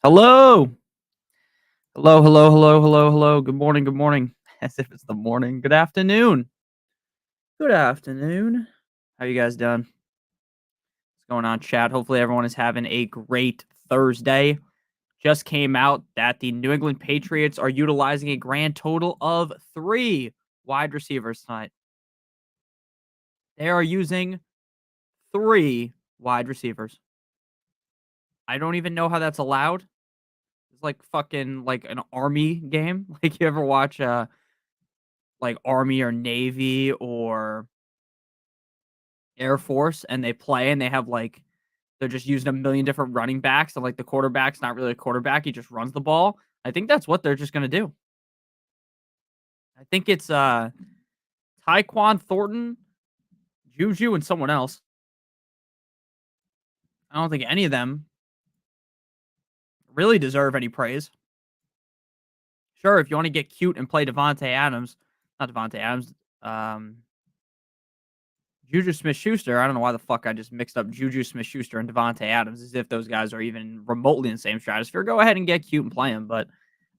Hello. Hello, hello, hello, hello, hello. Good morning, good morning. As if it's the morning. Good afternoon. Good afternoon. How you guys doing? What's going on, chat? Hopefully everyone is having a great Thursday. Just came out that the New England Patriots are utilizing a grand total of 3 wide receivers tonight. They are using 3 wide receivers. I don't even know how that's allowed. It's like fucking like an army game. Like you ever watch like Army or Navy or Air Force and they play and they have like they're just using a million different running backs and like the quarterback's not really a quarterback, he just runs the ball. I think that's what they're just gonna do. I think it's Tyquan Thornton, Juju, and someone else. I don't think any of them really deserve any praise. Sure, if you want to get cute and play Devontae Adams, not Devontae Adams, um, Juju Smith-Schuster. I don't know why the fuck I just mixed up Juju Smith-Schuster and Devontae Adams as if those guys are even remotely in the same stratosphere. Go ahead and get cute and play them, but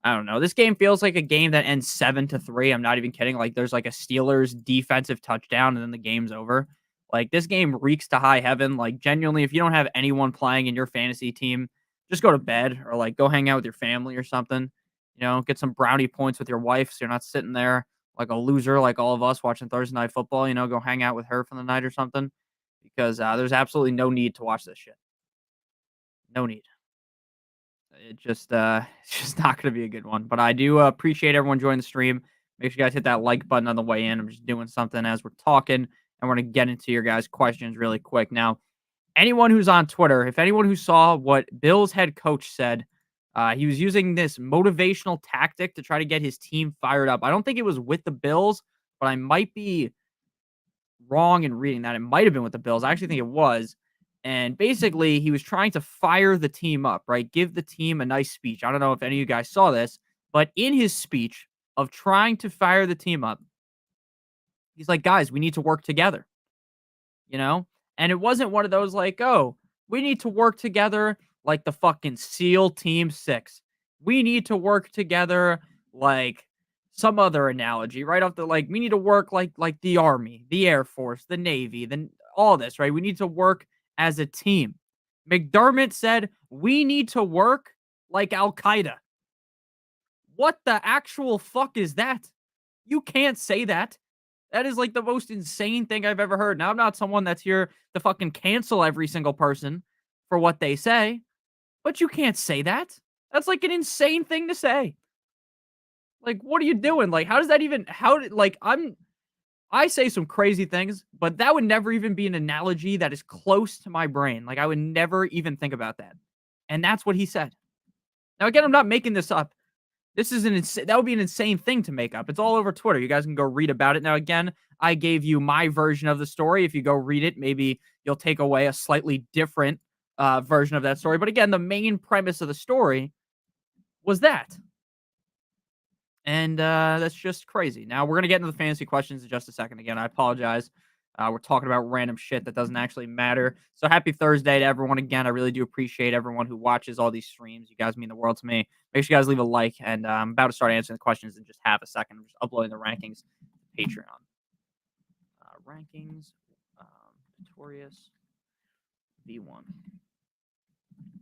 I don't know. This game feels like a game that ends 7-3. I'm not even kidding. Like there's like a Steelers defensive touchdown and then the game's over. Like this game reeks to high heaven. Like genuinely, if you don't have anyone playing in your fantasy team, just go to bed or like go hang out with your family or something. Get some brownie points with your wife so you're not sitting there like a loser like all of us watching Thursday Night Football. Go hang out with her for the night or something because there's absolutely no need to watch this shit. No need. It just it's just not going to be a good one. But I do appreciate everyone joining the stream. Make sure you guys hit that like button on the way in. I'm just doing something as we're talking, and we're going to get into your guys' questions really quick. Now, anyone who's on Twitter, if anyone who saw what Bill's head coach said, he was using this motivational tactic to try to get his team fired up. I don't think it was with the Bills, but I might be wrong in reading that. It might have been with the Bills. I actually think it was. And basically, he was trying to fire the team up, right? Give the team a nice speech. I don't know if any of you guys saw this, but in his speech of trying to fire the team up, he's like, guys, we need to work together, you know? And it wasn't one of those like, oh, we need to work together like the fucking SEAL Team 6. We need to work together like some other analogy, right off the like we need to work like the army, the air force, the navy, then all this, right? We need to work as a team. McDermott said we need to work like Al Qaeda. What the actual fuck is that? You can't say that. That is like the most insane thing I've ever heard. Now, I'm not someone that's here to fucking cancel every single person for what they say, but you can't say that. That's like an insane thing to say. Like, what are you doing? Like, how does that even, how did, like, I say some crazy things, but that would never even be an analogy that is close to my brain. Like, I would never even think about that. And that's what he said. Now, again, I'm not making this up. This is that would be an insane thing to make up. It's all over Twitter. You guys can go read about it. Now, again, I gave you my version of the story. If you go read it, maybe you'll take away a slightly different version of that story. But again, the main premise of the story was that. And that's just crazy. Now, we're going to get into the fantasy questions in just a second. Again, I apologize. We're talking about random shit that doesn't actually matter. So happy Thursday to everyone again. I really do appreciate everyone who watches all these streams. You guys mean the world to me. Make sure you guys leave a like. And I'm about to start answering the questions in just half a second. I'm just uploading the rankings to Patreon. Rankings. Notorious V1.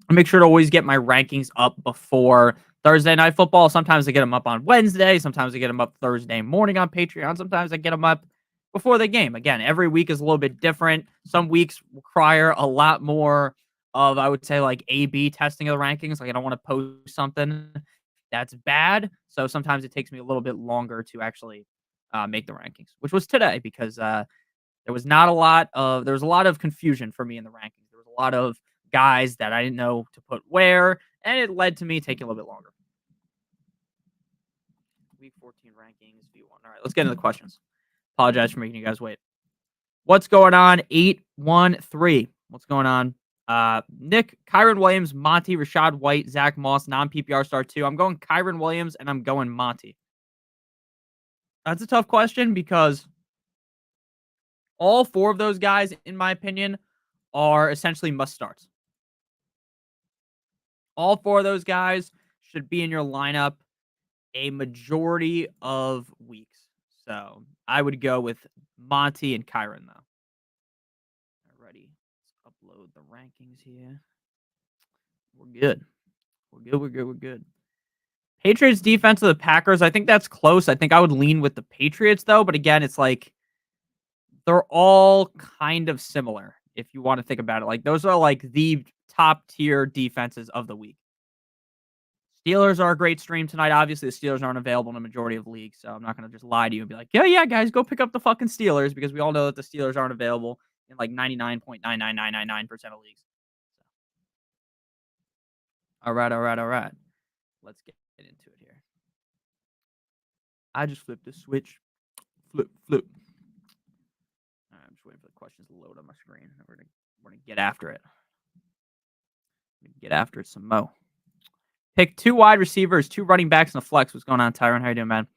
I make sure to always get my rankings up before Thursday Night Football. Sometimes I get them up on Wednesday. Sometimes I get them up Thursday morning on Patreon. Sometimes I get them up before the game. Again, every week is a little bit different. Some weeks require a lot more of, I would say, like A/B testing of the rankings. Like I don't want to post something that's bad. So sometimes it takes me a little bit longer to actually make the rankings, which was today because there was a lot of confusion for me in the rankings. There was a lot of guys that I didn't know to put where, and it led to me taking a little bit longer. Week 14 rankings, V1. All right, let's get into the questions. Apologize for making you guys wait. What's going on? 813. What's going on? Nick, Kyron Williams, Monty, Rashad White, Zach Moss, non-PPR star 2. I'm going Kyron Williams, and I'm going Monty. That's a tough question because all 4 of those guys, in my opinion, are essentially must-starts. All four of those guys should be in your lineup a majority of weeks. So I would go with Monty and Kyron, though. Alrighty. Let's upload the rankings here. We're good. We're good. Patriots defense of the Packers. I think that's close. I think I would lean with the Patriots, though. But again, it's like they're all kind of similar if you want to think about it. Like those are like the top tier defenses of the week. Steelers are a great stream tonight. Obviously, the Steelers aren't available in a majority of leagues, so I'm not going to just lie to you and be like, yeah, guys, go pick up the fucking Steelers because we all know that the Steelers aren't available in like 99.99999% of leagues. All right. Let's get into it here. I just flipped the switch. Flip. All right, I'm just waiting for the questions to load on my screen. We're gonna get after it. Get after it some mo. Pick 2 wide receivers, 2 running backs, and a flex. What's going on, Tyron? How you doing, man?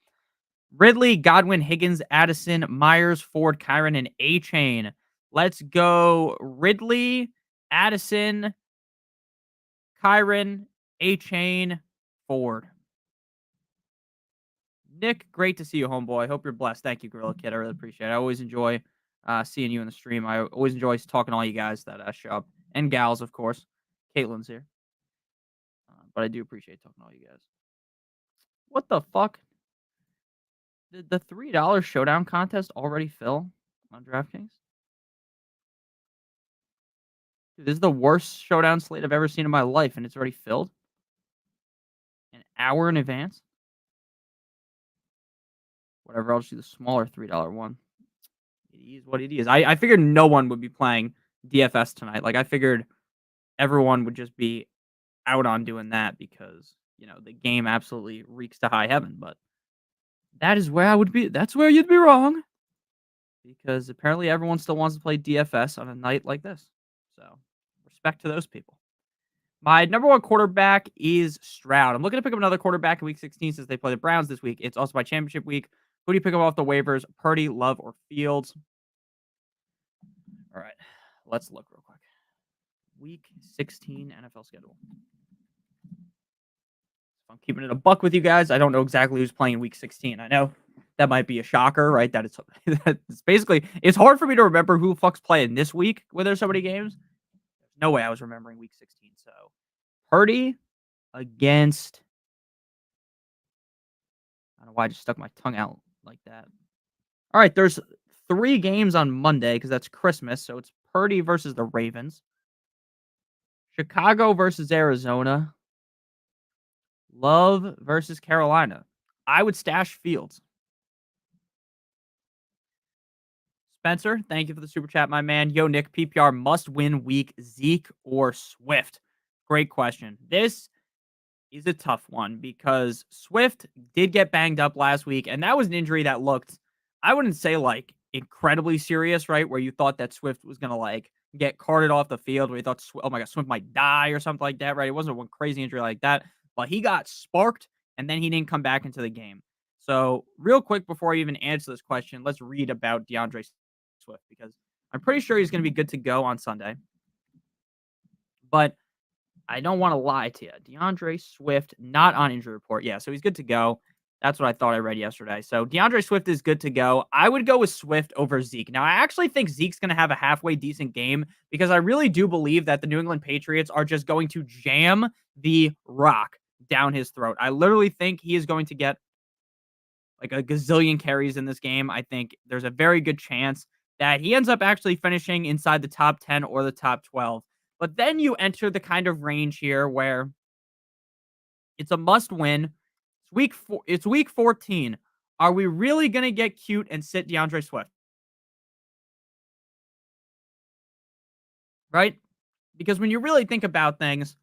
Ridley, Godwin, Higgins, Addison, Myers, Ford, Kyron, and A-Chain. Let's go Ridley, Addison, Kyron, A-Chain, Ford. Nick, great to see you, homeboy. Hope you're blessed. Thank you, Gorilla Kid. I really appreciate it. I always enjoy seeing you in the stream. I always enjoy talking to all you guys that show up. And gals, of course. Caitlin's here. But I do appreciate talking to all you guys. What the fuck? Did the $3 showdown contest already fill on DraftKings? Dude, this is the worst showdown slate I've ever seen in my life, and it's already filled? An hour in advance? Whatever, I'll just do the smaller $3 one. It is what it is. I figured no one would be playing DFS tonight. Like, I figured everyone would just be out on doing that because, the game absolutely reeks to high heaven, but that is where I would be. That's where you'd be wrong. Because apparently everyone still wants to play DFS on a night like this. So, respect to those people. My number 1 quarterback is Stroud. I'm looking to pick up another quarterback in week 16 since they play the Browns this week. It's also my championship week. Who do you pick up off the waivers? Purdy, Love, or Fields? All right. Let's look real quick. Week 16 NFL schedule. I'm keeping it a buck with you guys. I don't know exactly who's playing in week 16. I know that might be a shocker, right? That it's basically, it's hard for me to remember who the fuck's playing this week when there's so many games. There's no way I was remembering week 16. So, Purdy against, I don't know why I just stuck my tongue out like that. All right, there's 3 games on Monday because that's Christmas. So it's Purdy versus the Ravens, Chicago versus Arizona, Love versus Carolina. I would stash Fields. Spencer, thank you for the super chat, my man. Yo, Nick, PPR must win week, Zeke or Swift? Great question. This is a tough one because Swift did get banged up last week, and that was an injury that looked, I wouldn't say like incredibly serious, right? Where you thought that Swift was going to like get carted off the field, where you thought, oh my God, Swift might die or something like that, right? It wasn't one crazy injury like that, but he got sparked and then he didn't come back into the game. So, real quick before I even answer this question, let's read about DeAndre Swift because I'm pretty sure he's going to be good to go on Sunday. But I don't want to lie to you. DeAndre Swift, not on injury report. Yeah, so he's good to go. That's what I thought I read yesterday. So DeAndre Swift is good to go. I would go with Swift over Zeke. Now, I actually think Zeke's going to have a halfway decent game because I really do believe that the New England Patriots are just going to jam the rock down his throat. I literally think he is going to get like a gazillion carries in this game. I think there's a very good chance that he ends up actually finishing inside the top 10 or the top 12. But then you enter the kind of range here where it's a must win. It's week 14. Are we really going to get cute and sit DeAndre Swift? Right? Because when you really think about things,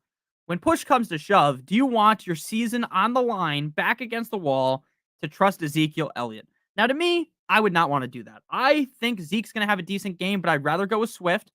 when push comes to shove, do you want your season on the line back against the wall to trust Ezekiel Elliott? Now, to me, I would not want to do that. I think Zeke's going to have a decent game, but I'd rather go with Swift.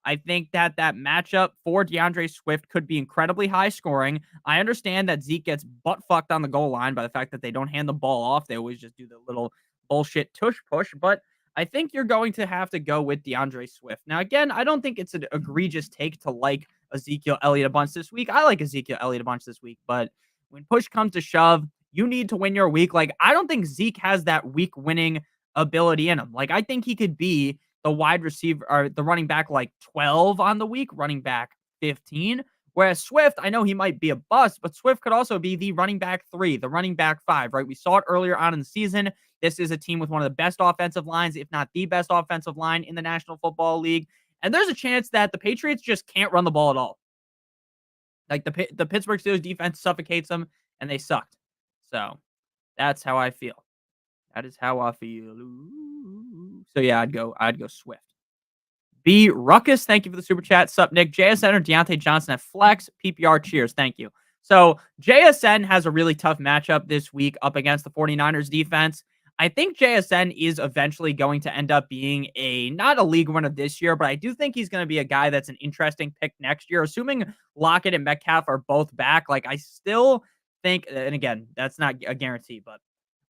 I think that matchup for DeAndre Swift could be incredibly high scoring. I understand that Zeke gets butt fucked on the goal line by the fact that they don't hand the ball off. They always just do the little bullshit tush push, but I think you're going to have to go with DeAndre Swift. Now, again, I don't think it's an egregious take to like Ezekiel Elliott a bunch this week. I like Ezekiel Elliott a bunch this week, but when push comes to shove, you need to win your week. Like, I don't think Zeke has that week winning ability in him. Like, I think he could be the wide receiver or the running back like 12 on the week, running back 15. Whereas Swift, I know he might be a bust, but Swift could also be the running back 3, the running back 5, right? We saw it earlier on in the season. This is a team with one of the best offensive lines, if not the best offensive line in the National Football League. And there's a chance that the Patriots just can't run the ball at all. Like the Pittsburgh Steelers defense suffocates them, and they sucked. So that's how I feel. That is how I feel. So yeah, I'd go Swift. B Ruckus, thank you for the super chat. Sup, Nick? JSN or Deontay Johnson at flex? PPR, cheers. Thank you. So JSN has a really tough matchup this week up against the 49ers defense. I think JSN is eventually going to end up being not a league winner this year, but I do think he's going to be a guy that's an interesting pick next year, assuming Lockett and Metcalf are both back. Like, I still think, and again, that's not a guarantee, but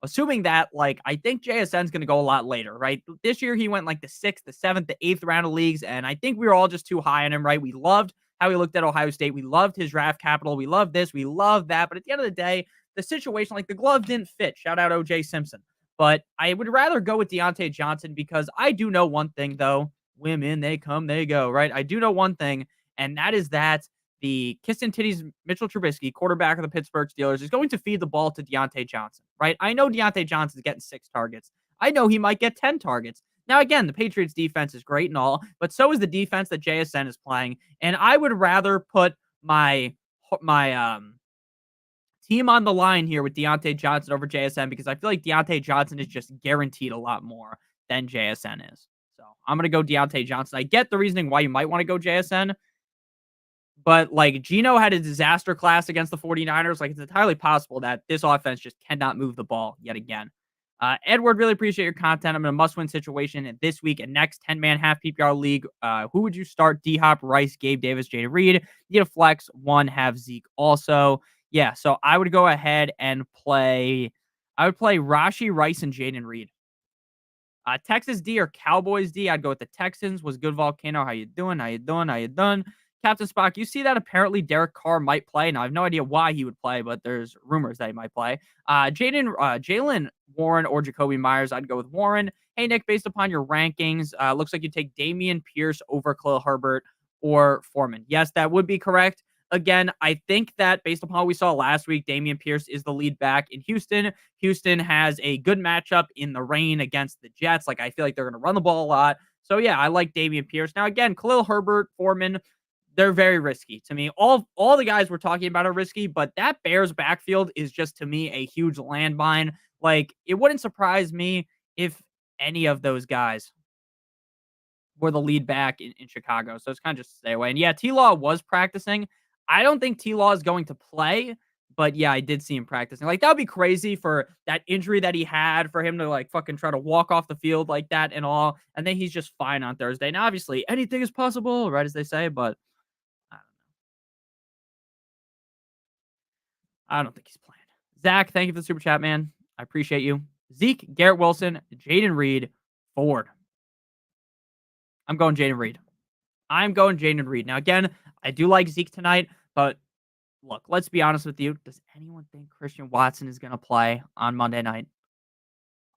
assuming that, like, I think JSN's going to go a lot later, right? This year, he went like the 6th, the 7th, the 8th round of leagues, and I think we were all just too high on him, right? We loved how he looked at Ohio State. We loved his draft capital. We loved this. We loved that. But at the end of the day, the situation, like, the glove didn't fit. Shout out OJ Simpson. But I would rather go with Deontay Johnson because I do know one thing, though. Women, they come, they go, right? I do know one thing, and that is that the Kissing Titties Mitchell Trubisky, quarterback of the Pittsburgh Steelers, is going to feed the ball to Deontay Johnson, right? I know Deontay Johnson's getting 6 targets. I know he might get 10 targets. Now, again, the Patriots defense is great and all, but so is the defense that JSN is playing. And I would rather put my team on the line here with Deontay Johnson over JSN because I feel like Deontay Johnson is just guaranteed a lot more than JSN is. So I'm going to go Deontay Johnson. I get the reasoning why you might want to go JSN, but like Geno had a disaster class against the 49ers. Like, it's entirely possible that this offense just cannot move the ball yet again. Edward, really appreciate your content. I'm in a must-win situation this week and next 10-man half PPR league. Who would you start? D-Hop, Rice, Gabe Davis, Jada Reed. Need a flex, one, have Zeke also. Yeah, so I would go ahead and play Rashi, Rice, and Jaden Reed. Texas D or Cowboys D, I'd go with the Texans. Was good Volcano. How you doing? How you doing? How you done? Captain Spock, you see that apparently Derek Carr might play. Now, I have no idea why he would play, but there's rumors that he might play. Jalen Warren or Jacoby Myers, I'd go with Warren. Hey, Nick, based upon your rankings, looks like you take Dameon Pierce over Khalil Herbert or Foreman. Yes, that would be correct. Again, I think that based upon what we saw last week, Dameon Pierce is the lead back in Houston. Houston has a good matchup in the rain against the Jets. Like, I feel like they're going to run the ball a lot. So, yeah, I like Dameon Pierce. Now, again, Khalil Herbert, Foreman, they're very risky to me. All the guys we're talking about are risky, but that Bears backfield is just, to me, a huge landmine. Like, it wouldn't surprise me if any of those guys were the lead back in Chicago. So it's kind of just stay away. And yeah, T-Law was practicing. I don't think T-Law is going to play, but yeah, I did see him practicing. Like, that would be crazy for that injury that he had, for him to like fucking try to walk off the field like that and all. And then he's just fine on Thursday. Now, obviously, anything is possible, right, as they say, but I don't think he's playing. Zach, thank you for the super chat, man. I appreciate you. Zeke, Garrett Wilson, Jaden Reed, Ford. I'm going Jaden Reed. I'm going Jaden Reed. Now, again, I do like Zeke tonight, but look, let's be honest with you. Does anyone think Christian Watson is going to play on Monday night?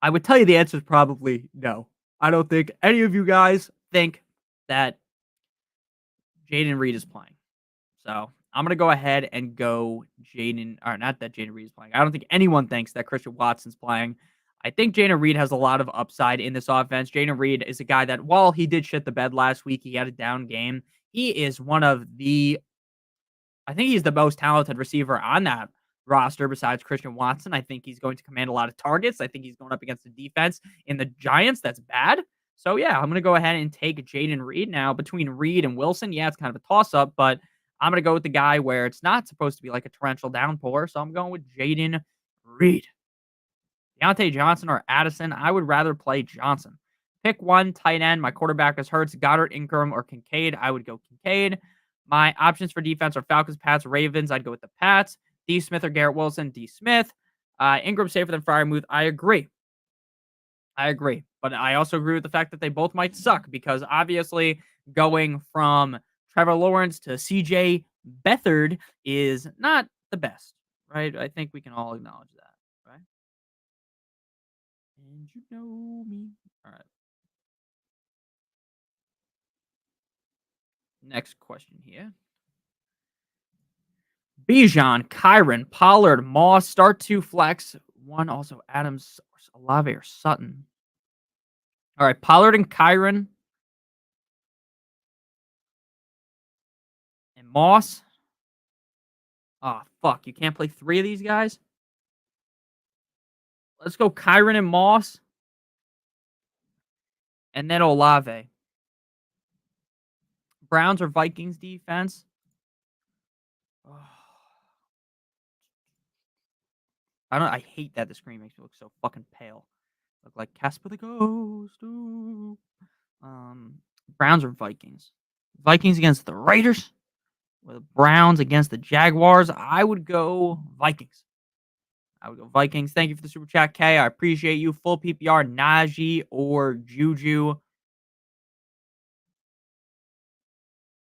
I would tell you the answer is probably no. I don't think any of you guys think that Jaden Reed is playing. So I'm going to go ahead and go Jaden, or not that Jaden Reed is playing. I don't think anyone thinks that Christian Watson's playing. I think Jaden Reed has a lot of upside in this offense. Jaden Reed is a guy that, while he did shit the bed last week, he had a down game. He is I think he's the most talented receiver on that roster besides Christian Watson. I think he's going to command a lot of targets. I think he's going up against the defense in the Giants. That's bad. So yeah, I'm going to go ahead and take Jaden Reed. Now, between Reed and Wilson, yeah, it's kind of a toss-up, but I'm going to go with the guy where it's not supposed to be like a torrential downpour. So I'm going with Jaden Reed. Deontay Johnson or Addison, I would rather play Johnson. Pick one, tight end. My quarterback is Hurts, Goddard, Ingram, or Kincaid. I would go Kincaid. My options for defense are Falcons, Pats, Ravens. I'd go with the Pats. D. Smith or Garrett Wilson. D. Smith. Ingram safer than Freiermuth. I agree. But I also agree with the fact that they both might suck because obviously going from Trevor Lawrence to CJ Beathard is not the best, right? I think we can all acknowledge that, right? And you know me. All right. Next question here. Bijan, Kyron, Pollard, Moss, start 2 flex. 1 also Adams, Olave, or Sutton. All right, Pollard and Kyron and Moss. Oh, fuck. You can't play 3 of these guys? Let's go Kyron and Moss. And then Olave. Browns or Vikings defense? Oh, I hate that the screen makes me look so fucking pale. Look like Casper the Ghost. Ooh. Browns or Vikings? Vikings against the Raiders? Or the Browns against the Jaguars? I would go Vikings. Thank you for the super chat, K. I appreciate you. Full PPR, Najee or Juju.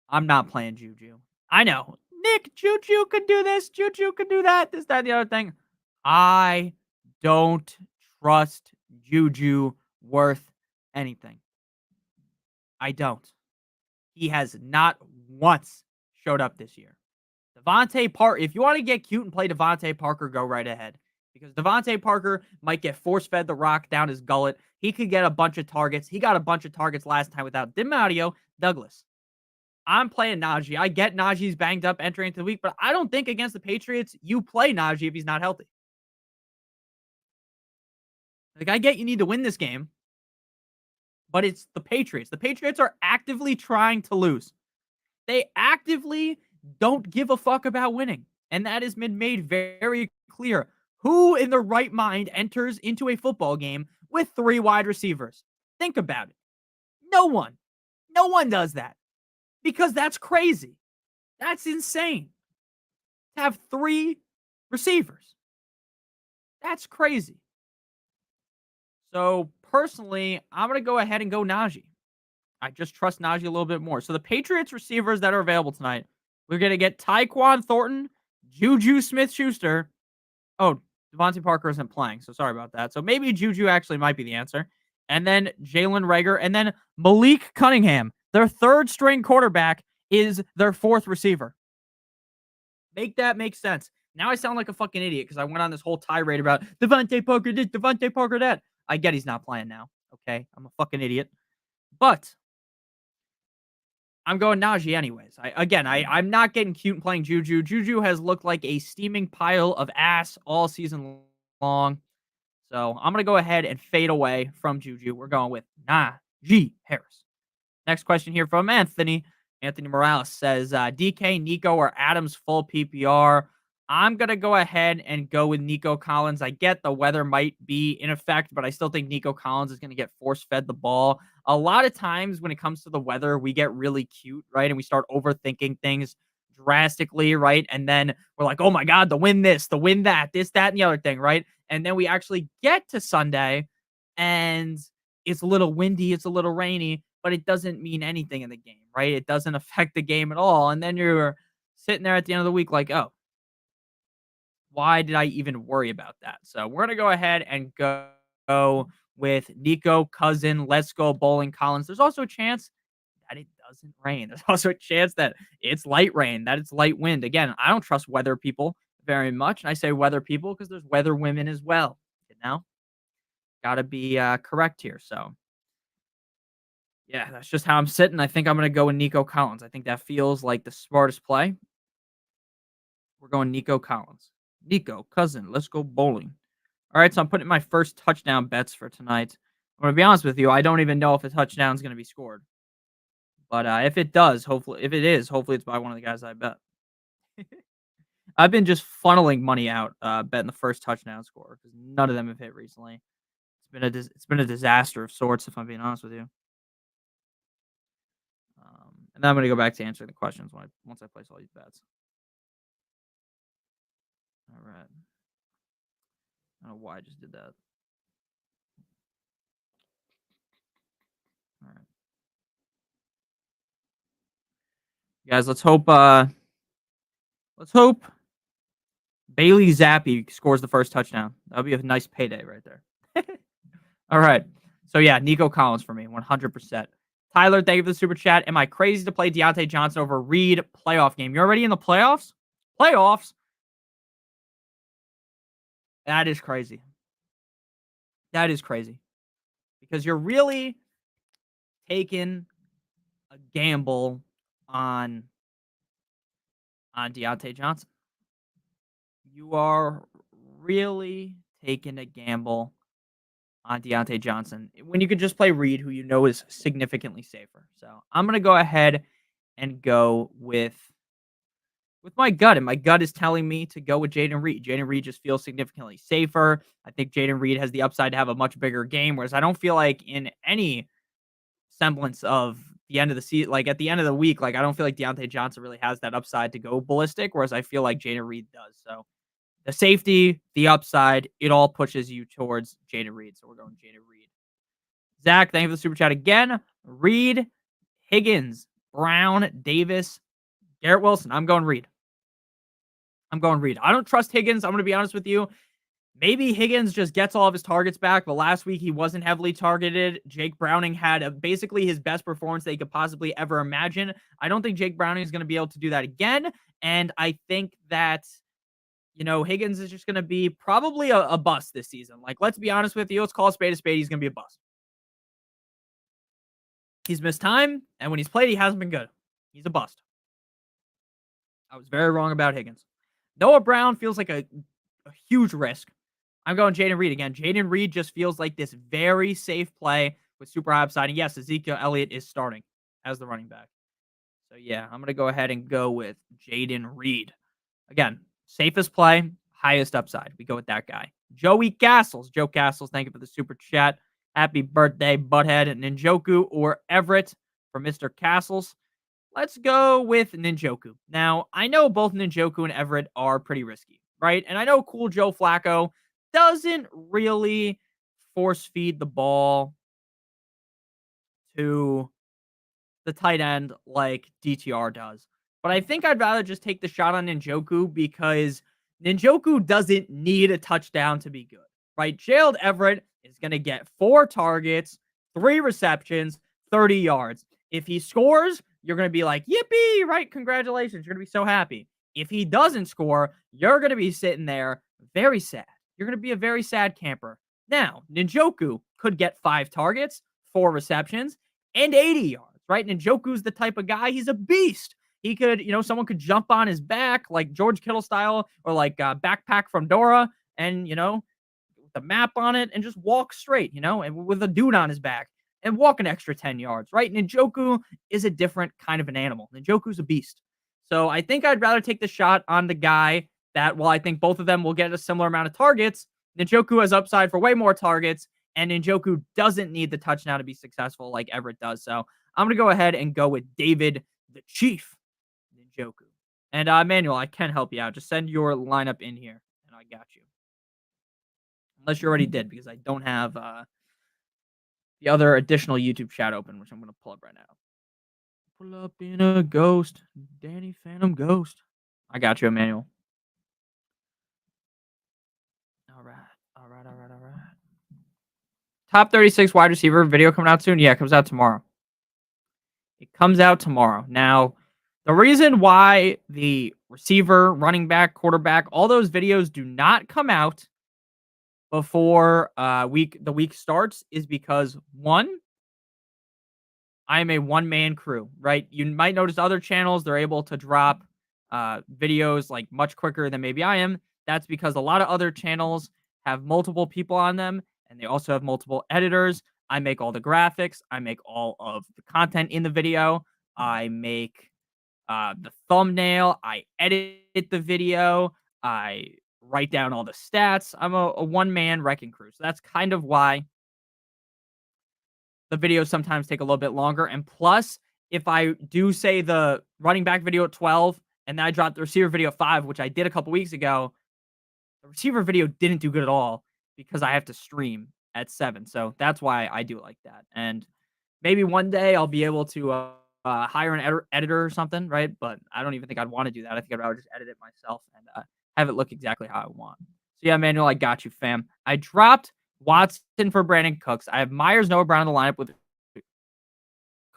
I'm not playing Juju. I know. Nick, Juju could do this. Juju could do that. This, that, and the other thing. I don't trust Juju worth anything. I don't. He has not once showed up this year. Devontae Parker, if you want to get cute and play Devontae Parker, go right ahead. Because Devontae Parker might get force-fed the rock down his gullet. He could get a bunch of targets. He got a bunch of targets last time without DiMario Douglas. I'm playing Najee. I get Najee's banged up entering into the week, but I don't think against the Patriots you play Najee if he's not healthy. Like, I get you need to win this game, but it's the Patriots. The Patriots are actively trying to lose. They actively don't give a fuck about winning. And that has been made very clear. Who in their right mind enters into a football game with 3 wide receivers? Think about it. No one. No one does that. Because that's crazy. That's insane. To have 3 receivers. That's crazy. So, personally, I'm going to go ahead and go Najee. I just trust Najee a little bit more. So, the Patriots receivers that are available tonight, we're going to get Tyquan Thornton, Juju Smith-Schuster. Oh, Devontae Parker isn't playing, so sorry about that. So, maybe Juju actually might be the answer. And then Jalen Reagor, and then Malik Cunningham. Their 3rd-string quarterback is their 4th receiver. Make that make sense. Now I sound like a fucking idiot because I went on this whole tirade about Devontae Parker this, Devontae Parker that. I get he's not playing now. Okay, I'm a fucking idiot. But I'm going Najee anyways. I'm not getting cute and playing Juju. Juju has looked like a steaming pile of ass all season long. So I'm going to go ahead and fade away from Juju. We're going with Najee Harris. Next question here from Anthony. Anthony Morales says, DK, Nico, or Adams full PPR. I'm going to go ahead and go with Nico Collins. I get the weather might be in effect, but I still think Nico Collins is going to get force-fed the ball. A lot of times when it comes to the weather, we get really cute, right? And we start overthinking things drastically, right? And then we're like, oh my God, the win this, the win that, this, that, and the other thing, right? And then we actually get to Sunday and it's a little windy, it's a little rainy, but it doesn't mean anything in the game, right? It doesn't affect the game at all. And then you're sitting there at the end of the week like, oh, why did I even worry about that? So we're going to go ahead and go with Nico, Cousin, Let's Go Bowling, Collins. There's also a chance that it doesn't rain. There's also a chance that it's light rain, that it's light wind. Again, I don't trust weather people very much. And I say weather people because there's weather women as well. You know, got to be correct here. So yeah, that's just how I'm sitting. I think I'm going to go with Nico Collins. I think that feels like the smartest play. We're going Nico Collins. Nico, Cousin, let's go bowling. All right, so I'm putting my first touchdown bets for tonight. I'm going to be honest with you. I don't even know if a touchdown is going to be scored. But if it does, hopefully, if it is, hopefully it's by one of the guys I bet. I've been just funneling money out, betting the first touchdown score because none of them have hit recently. It's been a disaster of sorts, if I'm being honest with you. And then I'm going to go back to answering the questions once I place all these bets. All right. I don't know why I just did that. All right. Guys, let's hope Bailey Zappi scores the first touchdown. That'll be a nice payday right there. All right. So yeah, Nico Collins for me, 100%. Tyler, thank you for the super chat. Am I crazy to play Deontay Johnson over Reed playoff game? You're already in the playoffs? Playoffs? That is crazy. That is crazy. Because you're really taking a gamble on Deontay Johnson. You are really taking a gamble on Deontay Johnson when you could just play Reed, who you know is significantly safer. So I'm gonna go ahead and go with my gut, and my gut is telling me to go with Jaden Reed. Jaden Reed just feels significantly safer. I think Jaden Reed has the upside to have a much bigger game, whereas I don't feel like in any semblance of the end of the season, like at the end of the week, like I don't feel like Deontay Johnson really has that upside to go ballistic, whereas I feel like Jaden Reed does. So the safety, the upside, it all pushes you towards Jaden Reed. So we're going Jaden Reed. Zach, thank you for the super chat again. Reed, Higgins, Brown, Davis, Garrett Wilson. I'm going Reed. I'm going Reed. I don't trust Higgins. I'm going to be honest with you. Maybe Higgins just gets all of his targets back, but last week he wasn't heavily targeted. Jake Browning had basically his best performance they could possibly ever imagine. I don't think Jake Browning is going to be able to do that again. And I think that, Higgins is just going to be probably a bust this season. Like, let's be honest with you. Let's call a spade a spade. He's going to be a bust. He's missed time, and when he's played, he hasn't been good. He's a bust. I was very wrong about Higgins. Noah Brown feels like a huge risk. I'm going Jaden Reed again. Jaden Reed just feels like this very safe play with super high upside. And yes, Ezekiel Elliott is starting as the running back. So yeah, I'm going to go ahead and go with Jaden Reed. Again, safest play, highest upside. We go with that guy. Joey Castles. Joe Castles, thank you for the super chat. Happy birthday, Butthead, Ninjoku or Everett for Mr. Castles. Let's go with Ninjoku. Now, I know both Ninjoku and Everett are pretty risky, right? And I know cool Joe Flacco doesn't really force feed the ball to the tight end like DTR does. But I think I'd rather just take the shot on Ninjoku because Ninjoku doesn't need a touchdown to be good, right? Gerald Everett is going to get 4 targets, 3 receptions, 30 yards. If he scores, you're going to be like, yippee, right? Congratulations. You're going to be so happy. If he doesn't score, you're going to be sitting there very sad. You're going to be a very sad camper. Now, Ninjoku could get 5 targets, 4 receptions, and 80 yards, right? Ninjoku's the type of guy, he's a beast. He could, someone could jump on his back like George Kittle style or like Backpack from Dora and, with the map on it and just walk straight, and with a dude on his back and walk an extra 10 yards, right? Ninjoku is a different kind of an animal. Ninjoku's a beast. So I think I'd rather take the shot on the guy that, while I think both of them will get a similar amount of targets, Ninjoku has upside for way more targets, and Ninjoku doesn't need the touchdown to be successful like Everett does. So I'm going to go ahead and go with David the Chief Ninjoku. And Manuel, I can help you out. Just send your lineup in here, and I got you. Unless you already did, because I don't have the other additional YouTube chat open, which I'm going to pull up right now. Pull up in a ghost. Danny Phantom Ghost. I got you, Emmanuel. All right. Top 36 wide receiver video coming out soon? Yeah, it comes out tomorrow. It comes out tomorrow. Now, the reason why the receiver, running back, quarterback, all those videos do not come out before the week starts is because, one, I'm a one-man crew, right? You might notice other channels, they're able to drop videos like much quicker than maybe I am. That's because a lot of other channels have multiple people on them, and they also have multiple editors. I make all the graphics. I make all of the content in the video. I make the thumbnail. I edit the video. I write down all the stats. I'm a one-man wrecking crew. So that's kind of why the videos sometimes take a little bit longer. And plus, if I do say the running back video at 12 and then I drop the receiver video at 5, which I did a couple weeks ago, the receiver video didn't do good at all because I have to stream at 7. So that's why I do it like that. And maybe one day I'll be able to hire an editor or something, right? But I don't even think I'd want to do that. I think I'd rather just edit it myself and have it look exactly how I want. So yeah, Manuel, I got you, fam. I dropped Watson for Brandon Cooks. I have Myers, Noah Brown in the lineup with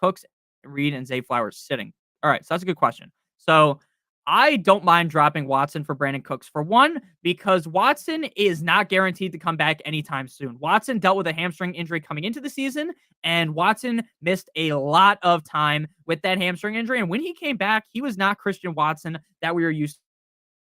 Cooks, Reed, and Zay Flowers sitting. All right, so that's a good question. So I don't mind dropping Watson for Brandon Cooks. For one, because Watson is not guaranteed to come back anytime soon. Watson dealt with a hamstring injury coming into the season, and Watson missed a lot of time with that hamstring injury. And when he came back, he was not Christian Watson that we were used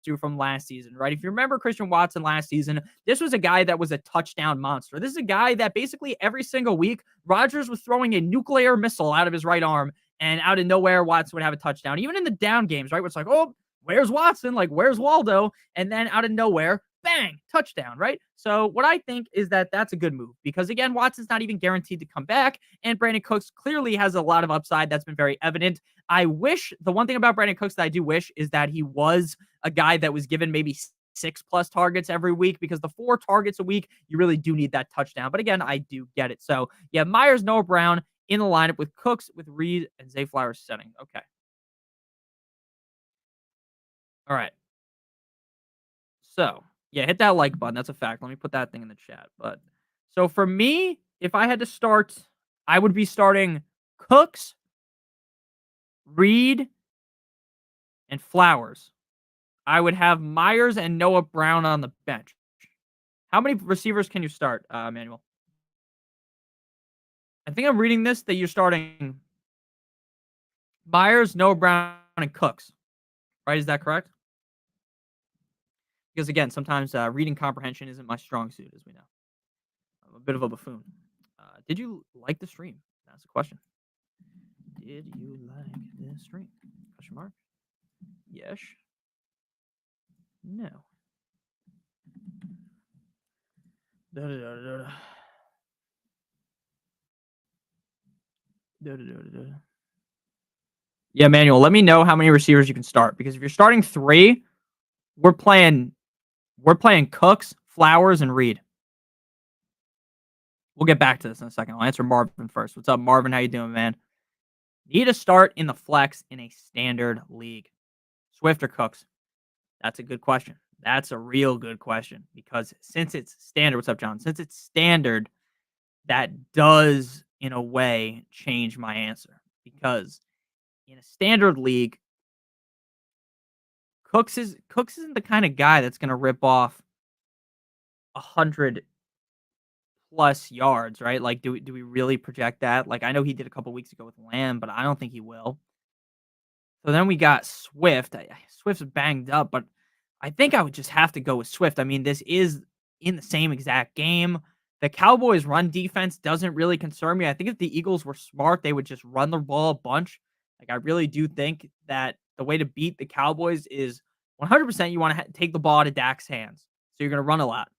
to from last season, right? If you remember Christian Watson last season, this was a guy that was a touchdown monster. This is a guy that basically every single week, Rodgers was throwing a nuclear missile out of his right arm, and out of nowhere, Watson would have a touchdown. Even in the down games, right? Where it's like, oh, where's Watson? Like, where's Waldo? And then out of nowhere, bang, touchdown, right? So what I think is that that's a good move because, again, Watson's not even guaranteed to come back, and Brandon Cooks clearly has a lot of upside that's been very evident. I wish, the one thing about Brandon Cooks that I do wish is that he was a guy that was given maybe 6+ targets every week because the 4 targets a week, you really do need that touchdown. But again, I do get it. So yeah, Myers, Noah Brown in the lineup with Cooks, with Reed, and Zay Flowers setting. Okay. All right. So yeah, hit that like button. That's a fact. Let me put that thing in the chat. But so for me, if I had to start, I would be starting Cooks, Reed, and Flowers. I would have Myers and Noah Brown on the bench. How many receivers can you start, Manuel? I think I'm reading this that you're starting Myers, Noah Brown, and Cooks. Right? Is that correct? Because again, sometimes reading comprehension isn't my strong suit, as we know. I'm a bit of a buffoon. Did you like the stream? That's the question. Did you like the stream? Question mark. Yes. No. Da, da, da, da, da. Da, da, da, da. Yeah, Manuel, let me know how many receivers you can start because if you're starting 3, we're playing Cooks, Flowers, and Reed. We'll get back to this in a second. I'll answer Marvin first. What's up, Marvin? How you doing, man? Need a start in the flex in a standard league. Swift or Cooks? That's a good question. That's a real good question because since it's standard, what's up, John? Since it's standard, that does, in a way, change my answer because in a standard league, Cooks isn't the kind of guy that's going to rip off 100+ yards, right? Like, do we really project that? Like, I know he did a couple weeks ago with Lamb, but I don't think he will. So then we got Swift. Swift's banged up, but I think I would just have to go with Swift. I mean, this is in the same exact game. The Cowboys' run defense doesn't really concern me. I think if the Eagles were smart, they would just run the ball a bunch. Like, I really do think that the way to beat the Cowboys is 100% you want to take the ball out of Dak's hands. So you're going to run a lot.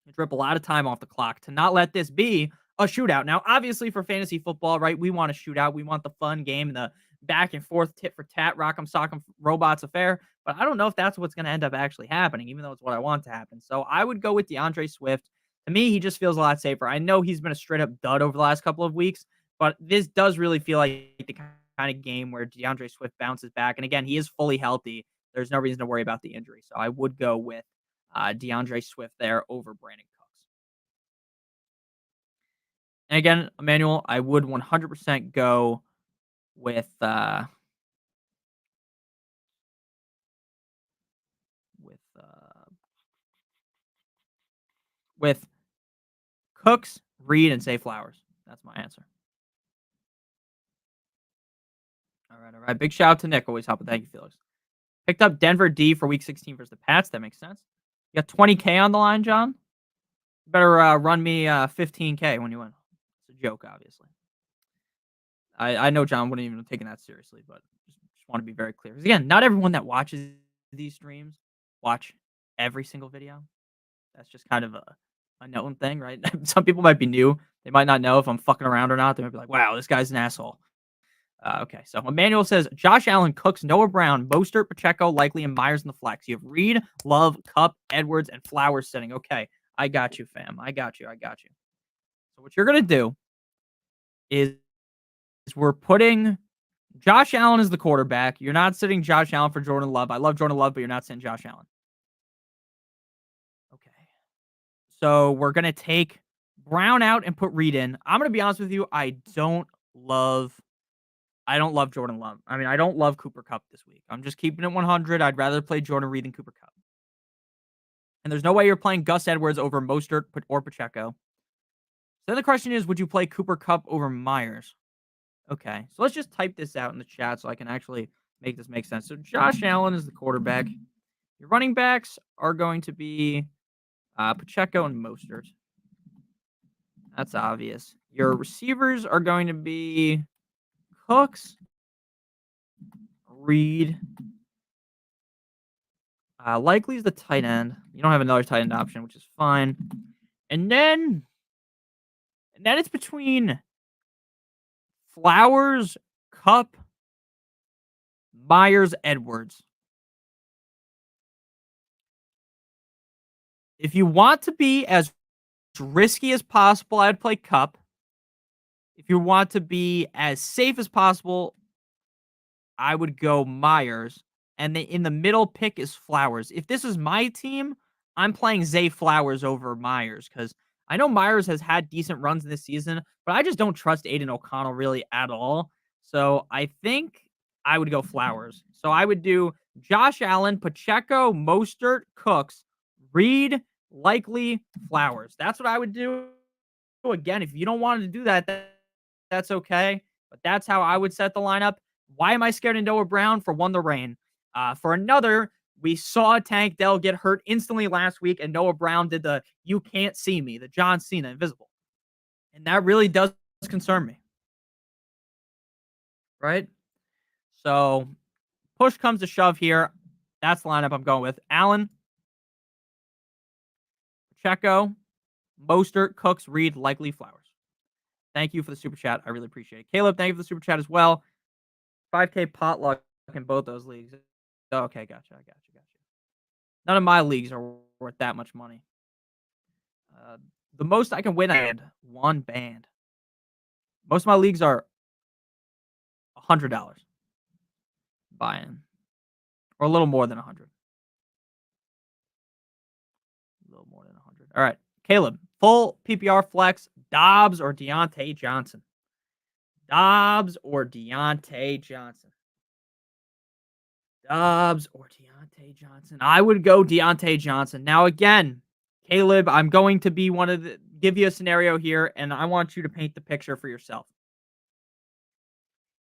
You rip a lot of time off the clock to not let this be a shootout. Now, obviously, for fantasy football, right, we want a shootout. We want the fun game, the back and forth, tit for tat, rock'em sock'em robots affair. But I don't know if that's what's going to end up actually happening, even though it's what I want to happen. So I would go with DeAndre Swift. To me, he just feels a lot safer. I know he's been a straight up dud over the last couple of weeks, but this does really feel like the kind of game where DeAndre Swift bounces back. And again, he is fully healthy. There's no reason to worry about the injury. So I would go with DeAndre Swift there over Brandon Cooks. And again, Emmanuel, I would 100% go with with Cooks, Reed, and Zay Flowers. That's my answer. All right. Big shout out to Nick. Always helping. Thank you, Felix. Picked up Denver D for Week 16 versus the Pats. That makes sense. You got 20K on the line, John. You better run me 15K when you win. It's a joke, obviously. I know John wouldn't even have taken that seriously, but just want to be very clear. Because again, not everyone that watches these streams watch every single video. That's just kind of a known thing, right? Some people might be new. They might not know if I'm fucking around or not. They might be like, wow, this guy's an asshole. Okay, so Emmanuel says Josh Allen, Cooks, Noah Brown, Mostert, Pacheco, Likely, and Myers in the flex. You have Reed, Love, Cup, Edwards, and Flowers sitting. Okay, I got you, fam. I got you. So what you're gonna do is we're putting Josh Allen as the quarterback. You're not sitting Josh Allen for Jordan Love. I love Jordan Love, but you're not sitting Josh Allen. Okay. So we're going to take Brown out and put Reed in. I'm going to be honest with you. I don't love Jordan Love. I mean, I don't love Cooper Kupp this week. I'm just keeping it 100. I'd rather play Jordan Reed than Cooper Kupp. And there's no way you're playing Gus Edwards over Mostert or Pacheco. So then the question is, would you play Cooper Kupp over Myers? Okay, so let's just type this out in the chat so I can actually make this make sense. So Josh Allen is the quarterback. Your running backs are going to be Pacheco and Mostert. That's obvious. Your receivers are going to be Cooks, Reed. Likely is the tight end. You don't have another tight end option, which is fine. And then it's between Flowers, Kupp, Myers, Edwards. If you want to be as risky as possible, I'd play Kupp. If you want to be as safe as possible, I would go Myers. And in the middle pick is Flowers. If this is my team, I'm playing Zay Flowers over Myers because I know Myers has had decent runs this season, but I just don't trust Aiden O'Connell really at all. So I think I would go Flowers. So I would do Josh Allen, Pacheco, Mostert, Cooks, Reed, likely Flowers. That's what I would do. Again, if you don't want to do that, that's okay. But that's how I would set the lineup. Why am I scared of Noah Brown? For one, the rain. For another, we saw Tank Dell get hurt instantly last week, and Noah Brown did the "you can't see me," the John Cena invisible. And that really does concern me. Right? So, push comes to shove here. That's the lineup I'm going with. Allen, Pacheco, Mostert, Cooks, Reed, likely Flowers. Thank you for the super chat. I really appreciate it. Caleb, thank you for the super chat as well. 5K potluck in both those leagues. Okay, gotcha. I got you. None of my leagues are worth that much money. The most I can win at one band. Most of my leagues are $100 buy-in, or a little more than 100. A little more than 100. All right, Caleb, full PPR flex, Dobbs or Deontay Johnson? Dobbs or Deontay Johnson? Dobbs or Deontay Johnson? I would go Deontay Johnson. Now, again, Caleb, I'm going to be give you a scenario here, and I want you to paint the picture for yourself.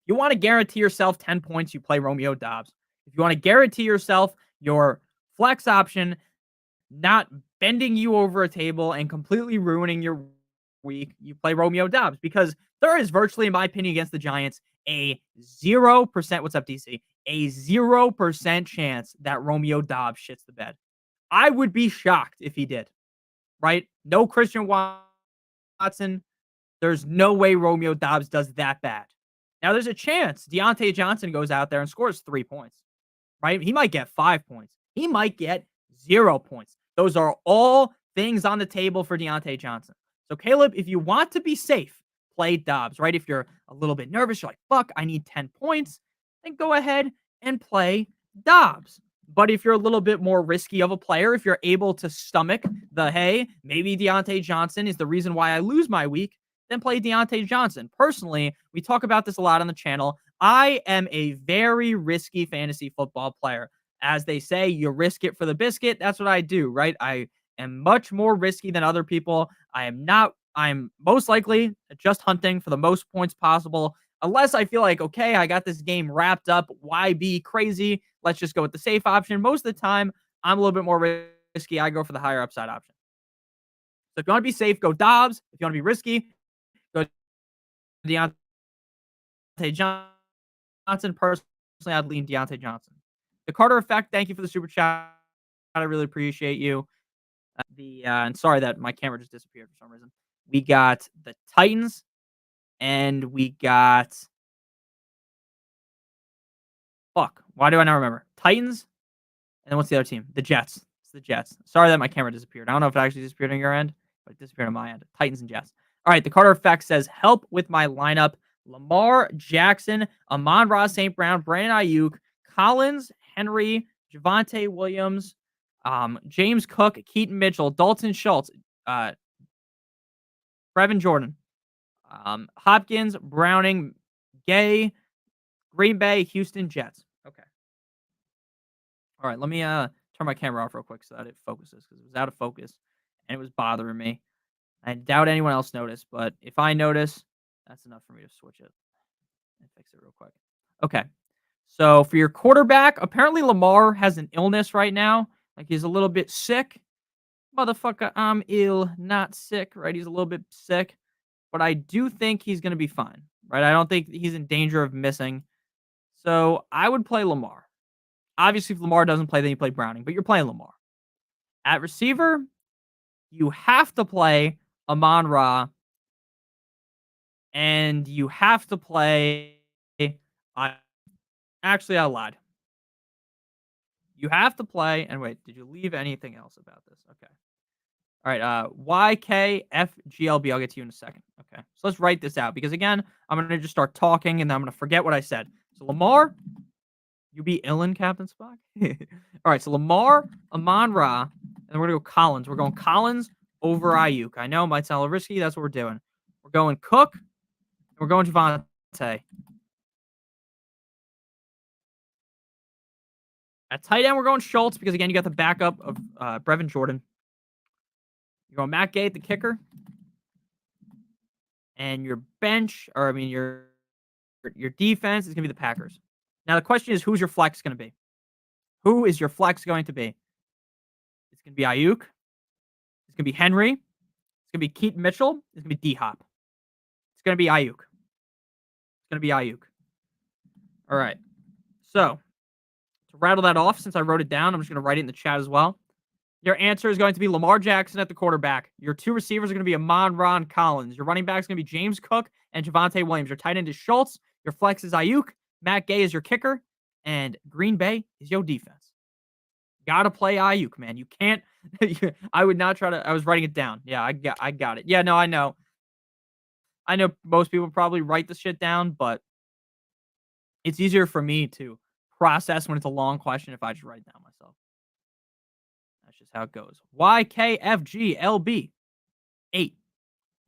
You want to guarantee yourself 10 points, you play Romeo Dobbs. If you want to guarantee yourself your flex option not bending you over a table and completely ruining your week, you play Romeo Dobbs, because there is virtually, in my opinion, against the Giants, a 0%, what's up, DC? A 0% chance that Romeo Dobbs shits the bed. I would be shocked if he did, right? No Christian Watson. There's no way Romeo Dobbs does that bad. Now, there's a chance Deontay Johnson goes out there and scores 3 points, right? He might get 5 points. He might get 0 points. Those are all things on the table for Deontay Johnson. So, Caleb, if you want to be safe, play Dobbs, right? If you're a little bit nervous, you're like, fuck, I need 10 points, then go ahead and play Dobbs. But if you're a little bit more risky of a player, if you're able to stomach the, hey, maybe Deontay Johnson is the reason why I lose my week, then play Deontay Johnson. Personally, we talk about this a lot on the channel. I am a very risky fantasy football player. As they say, you risk it for the biscuit. That's what I do, right? I am much more risky than other people. I'm most likely just hunting for the most points possible. Unless I feel like, okay, I got this game wrapped up. Why be crazy? Let's just go with the safe option. Most of the time, I'm a little bit more risky. I go for the higher upside option. So if you want to be safe, go Dobbs. If you want to be risky, go Deontay Johnson. Personally, I'd lean Deontay Johnson. The Carter Effect, thank you for the super chat. I really appreciate you. And sorry that my camera just disappeared for some reason. We got the Titans, and we got why do I not remember? Titans, and then what's the other team? The Jets. It's the Jets. Sorry that my camera disappeared. I don't know if it actually disappeared on your end, but it disappeared on my end. Titans and Jets. All right, the Carter Effect says, help with my lineup. Lamar Jackson, Amon-Ra St. Brown, Brandon Ayuk, Collins, Henry, Javonte Williams, James Cook, Keaton Mitchell, Dalton Schultz, uh, Brevin Jordan, Hopkins, Browning, Gay, Green Bay, Houston Jets. Okay. All right. Let me turn my camera off real quick so that it focuses because it was out of focus and it was bothering me. I doubt anyone else noticed, but if I notice, that's enough for me to switch it and fix it real quick. Okay. So for your quarterback, apparently Lamar has an illness right now. Like he's a little bit sick. Motherfucker, I'm ill, not sick, right? He's a little bit sick, but I do think he's going to be fine, right? I don't think he's in danger of missing. So I would play Lamar. Obviously, if Lamar doesn't play, then you play Browning, but you're playing Lamar. At receiver, you have to play Amon Ra, and you have to play. I actually I lied. You have to play. And wait, did you leave anything else about this? Okay. All right. YKFGLB. I'll get to you in a second. Okay. So let's write this out because again, I'm gonna just start talking and then I'm gonna forget what I said. So Lamar, you be Illen, Captain Spock. All right. So Lamar, Amon Ra, and then we're gonna go Collins. We're going Collins over Ayuk. I know it might sound a little risky. That's what we're doing. We're going Cook. We're going Javonte. At tight end, we're going Schultz because again, you got the backup of Brevin Jordan. You're going Matt Gay at the kicker, and your bench, or I mean your defense is going to be the Packers. Now the question is, who's your flex going to be? Who is your flex going to be? It's going to be Ayuk. It's going to be Henry. It's going to be Keaton Mitchell. It's going to be D-Hop. It's going to be Ayuk. It's going to be Ayuk. All right. So to rattle that off, since I wrote it down, I'm just going to write it in the chat as well. Your answer is going to be Lamar Jackson at the quarterback. Your two receivers are going to be Amon-Ra Collins. Your running back is going to be James Cook and Javonte Williams. Your tight end is Schultz. Your flex is Ayuk. Matt Gay is your kicker. And Green Bay is your defense. Gotta play Ayuk, man. You can't. I would not try to. I was writing it down. Yeah, I got it. Yeah, no, I know. I know most people probably write the shit down, but it's easier for me to process when it's a long question if I just write it down myself. That's just how it goes. YKFGLB. 8.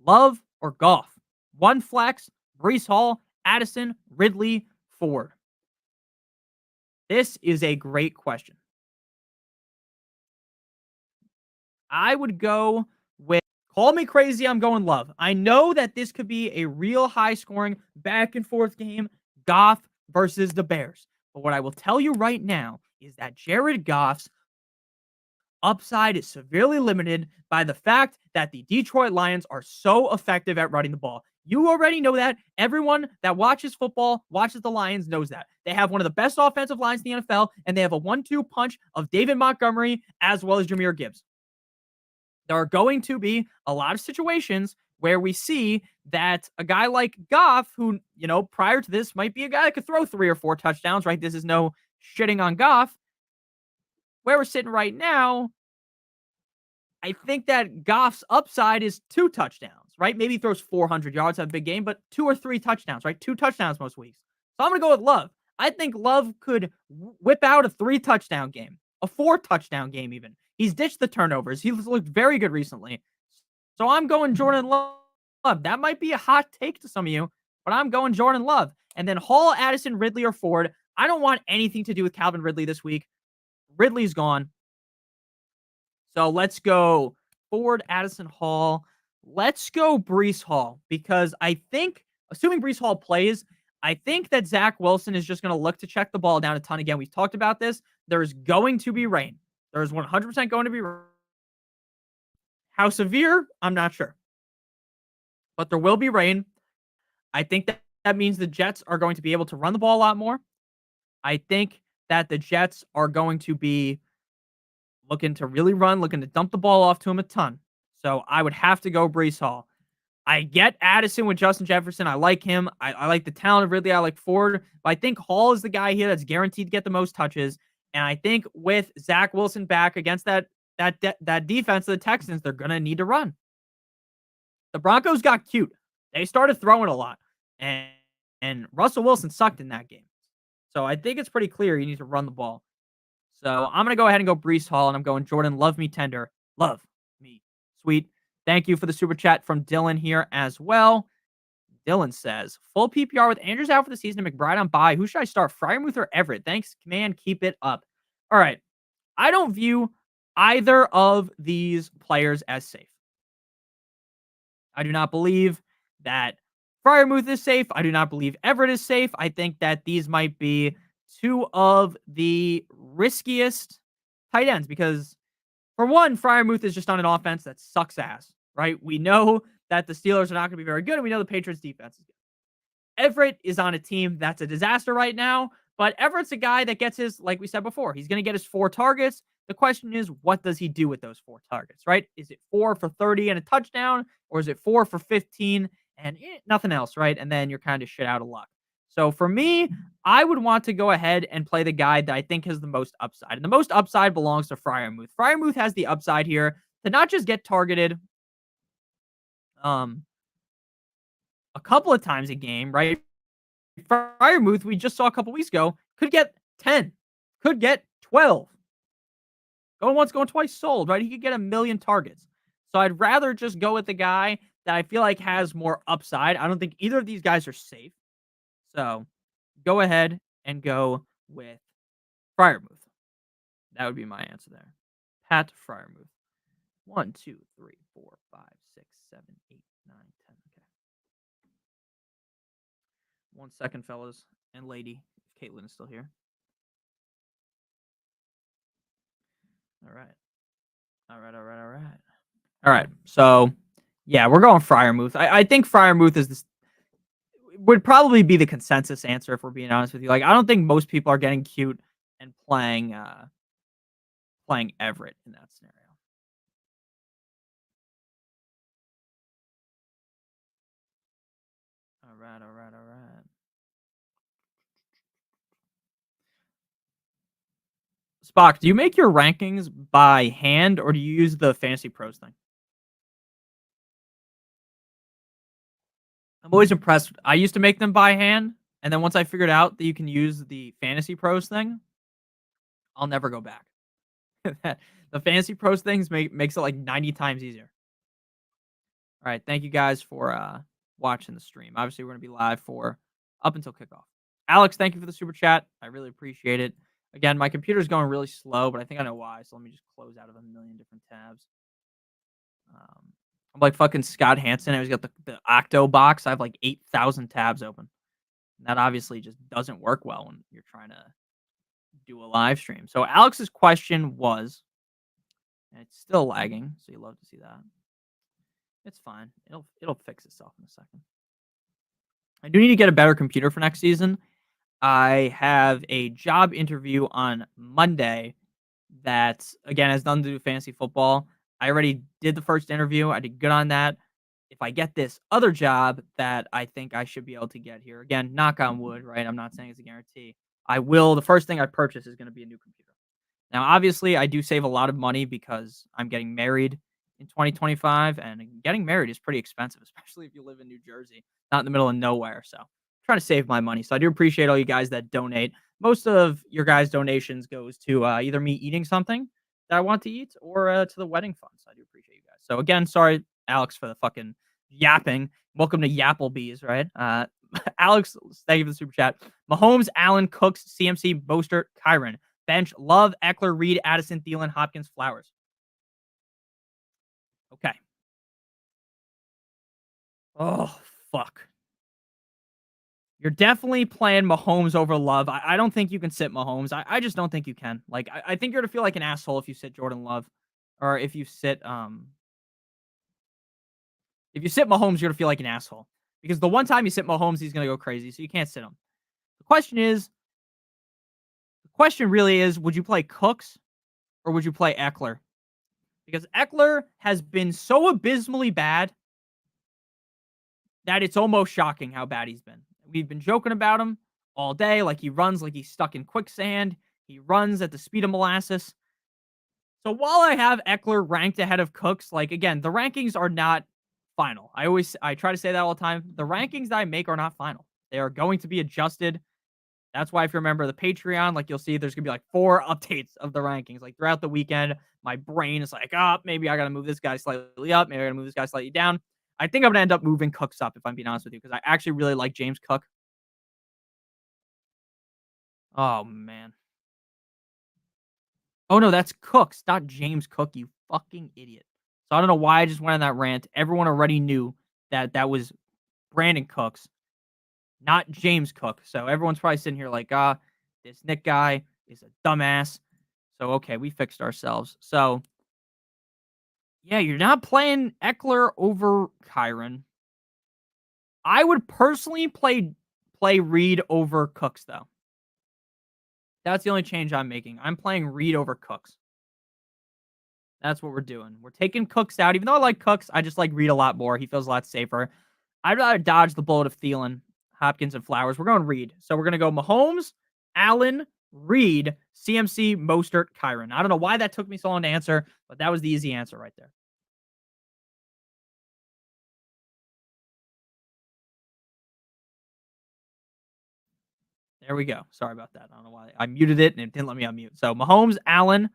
Love or Goff? 1 flex, Breece Hall, Addison, Ridley, Ford. This is a great question. I would go with, call me crazy, I'm going Love. I know that this could be a real high-scoring, back-and-forth game, Goff versus the Bears. But what I will tell you right now is that Jared Goff's upside is severely limited by the fact that the Detroit Lions are so effective at running the ball. You already know that. Everyone that watches football, watches the Lions, knows that. They have one of the best offensive lines in the NFL, and they have a 1-2 punch of David Montgomery as well as Jahmyr Gibbs. There are going to be a lot of situations where we see that a guy like Goff, who, you know, prior to this might be a guy that could throw 3 or 4 touchdowns, right? This is no shitting on Goff. Where we're sitting right now, I think that Goff's upside is 2 touchdowns, right? Maybe he throws 400 yards, have a big game, but 2 or 3 touchdowns, right? 2 touchdowns most weeks. So I'm going to go with Love. I think Love could whip out a 3 touchdown game, a 4 touchdown game even. He's ditched the turnovers. He's looked very good recently. So I'm going Jordan Love. That might be a hot take to some of you, but I'm going Jordan Love. And then Hall, Addison, Ridley, or Ford. I don't want anything to do with Calvin Ridley this week. Ridley's gone. So let's go Ford, Addison, Hall. Let's go Breece Hall because I think, assuming Breece Hall plays, I think that Zach Wilson is just going to look to check the ball down a ton. Again, we've talked about this. There's going to be rain. There's 100% going to be rain. How severe? I'm not sure. But there will be rain. I think that means the Jets are going to be able to run the ball a lot more. I think that the Jets are going to be looking to really run, looking to dump the ball off to him a ton. So I would have to go Breece Hall. I get Addison with Justin Jefferson. I like him. I like the talent of Ridley. I like Ford. But I think Hall is the guy here that's guaranteed to get the most touches. And I think with Zach Wilson back against that defense of the Texans, they're going to need to run. The Broncos got cute. They started throwing a lot. And And Russell Wilson sucked in that game. So I think it's pretty clear you need to run the ball. So I'm going to go ahead and go Brees Hall, and I'm going Jordan, love me tender. Love me sweet. Thank you for the super chat from Dylan here as well. Dylan says, full PPR with Andrews out for the season and McBride on bye. Who should I start, Fryermuth or Everett? Thanks, man. Keep it up. All right. I don't view either of these players as safe. I do not believe that Fryermuth is safe. I do not believe Everett is safe. I think that these might be two of the riskiest tight ends because, for one, Fryermuth is just on an offense that sucks ass, right? We know that the Steelers are not going to be very good, and we know the Patriots defense is good. Everett is on a team that's a disaster right now, but Everett's a guy that gets his, like we said before, he's going to get his 4 targets. The question is, what does he do with those 4 targets, right? Is it 4 for 30 and a touchdown, or is it 4 for 15 and nothing else, right? And then you're kind of shit out of luck. So for me, I would want to go ahead and play the guy that I think has the most upside. And the most upside belongs to Fryermuth. Fryermuth has the upside here to not just get targeted a couple of times a game, right? Fryermuth, we just saw a couple weeks ago, could get 10, could get 12. Going once, going twice, sold, right? He could get 1,000,000 targets. So I'd rather just go with the guy that I feel like has more upside. I don't think either of these guys are safe. So go ahead and go with Fryermuth. That would be my answer there. Pat Fryermuth. 1, 2, 3, 4, 5, 6, 7, 8, 9, 10. Okay. 1 second, fellas and lady. If Caitlin is still here. All right. All right. So, yeah, we're going Fryermuth. I think Fryermuth is this would probably be the consensus answer if we're being honest with you. Like, I don't think most people are getting cute and playing Everett in that scenario. All right. Spock, do you make your rankings by hand or do you use the Fantasy Pros thing? I'm always impressed. I used to make them by hand, and then once I figured out that you can use the Fantasy Pros thing, I'll never go back. The Fantasy Pros things makes it like 90 times easier. All right, thank you guys for watching the stream. Obviously, we're gonna be live for up until kickoff. Alex, thank you for the super chat. I really appreciate it. Again, my computer's going really slow, but I think I know why. So let me just close out of 1,000,000 different tabs. I'm like fucking Scott Hansen. I always got the Octo box. I have like 8,000 tabs open. And that obviously just doesn't work well when you're trying to do a live stream. So Alex's question was, and it's still lagging, so you love to see that. It's fine. It'll fix itself in a second. I do need to get a better computer for next season. I have a job interview on Monday that, again, has nothing to do with fantasy football. I already did the first interview. I did good on that. If I get this other job that I think I should be able to get here, again, knock on wood, right? I'm not saying it's a guarantee. I will. The first thing I purchase is going to be a new computer. Now, obviously, I do save a lot of money because I'm getting married in 2025, and getting married is pretty expensive, especially if you live in New Jersey, not in the middle of nowhere. So I'm trying to save my money. So I do appreciate all you guys that donate. Most of your guys' donations goes to either me eating something that I want to eat or to the wedding fund. So I do appreciate you guys. So again, sorry, Alex, for the fucking yapping. Welcome to Yapplebees, right? Alex, thank you for the super chat. Mahomes, Allen, Cooks, CMC, Mostert, Kyron. Bench, Love, Eckler, Reed, Addison, Thielen, Hopkins, Flowers. Okay. Oh, fuck. You're definitely playing Mahomes over Love. I don't think you can sit Mahomes. I just don't think you can. Like, I think you're going to feel like an asshole if you sit Jordan Love. Or if you sit Mahomes, you're going to feel like an asshole. Because the one time you sit Mahomes, he's going to go crazy. So you can't sit him. The question really is, would you play Cooks or would you play Eckler? Because Eckler has been so abysmally bad that it's almost shocking how bad he's been. We've been joking about him all day, like he runs like he's stuck in quicksand. He runs at the speed of molasses. So while I have Eckler ranked ahead of Cooks, like, again, the rankings are not final. I try to say that all the time. The rankings that I make are not final. They are going to be adjusted. That's why if you remember the Patreon, like you'll see there's gonna be like 4 updates of the rankings. Like throughout the weekend, my brain is like, oh, maybe I gotta move this guy slightly up, maybe I gotta move this guy slightly down. I think I'm gonna end up moving Cooks up if I'm being honest with you, because I actually really like James Cook. Oh man. Oh no, that's Cooks, not James Cook, you fucking idiot. So I don't know why I just went on that rant. Everyone already knew that that was Brandon Cooks, not James Cook. So everyone's probably sitting here like, this Nick guy is a dumbass. So okay, we fixed ourselves. So yeah, you're not playing Eckler over Kyron. I would personally play Reed over Cooks though. That's the only change I'm making. I'm playing Reed over Cooks. That's what we're doing. We're taking Cooks out. Even though I like Cooks, I just like Reed a lot more. He feels a lot safer. I'd rather dodge the bullet of Thielen, Hopkins, and Flowers. We're going Reed. So we're going to go Mahomes, Allen, Reed, CMC, Mostert, Kyron. I don't know why that took me so long to answer, but that was the easy answer right there. There we go. Sorry about that. I don't know why I muted it and it didn't let me unmute. So Mahomes, Allen,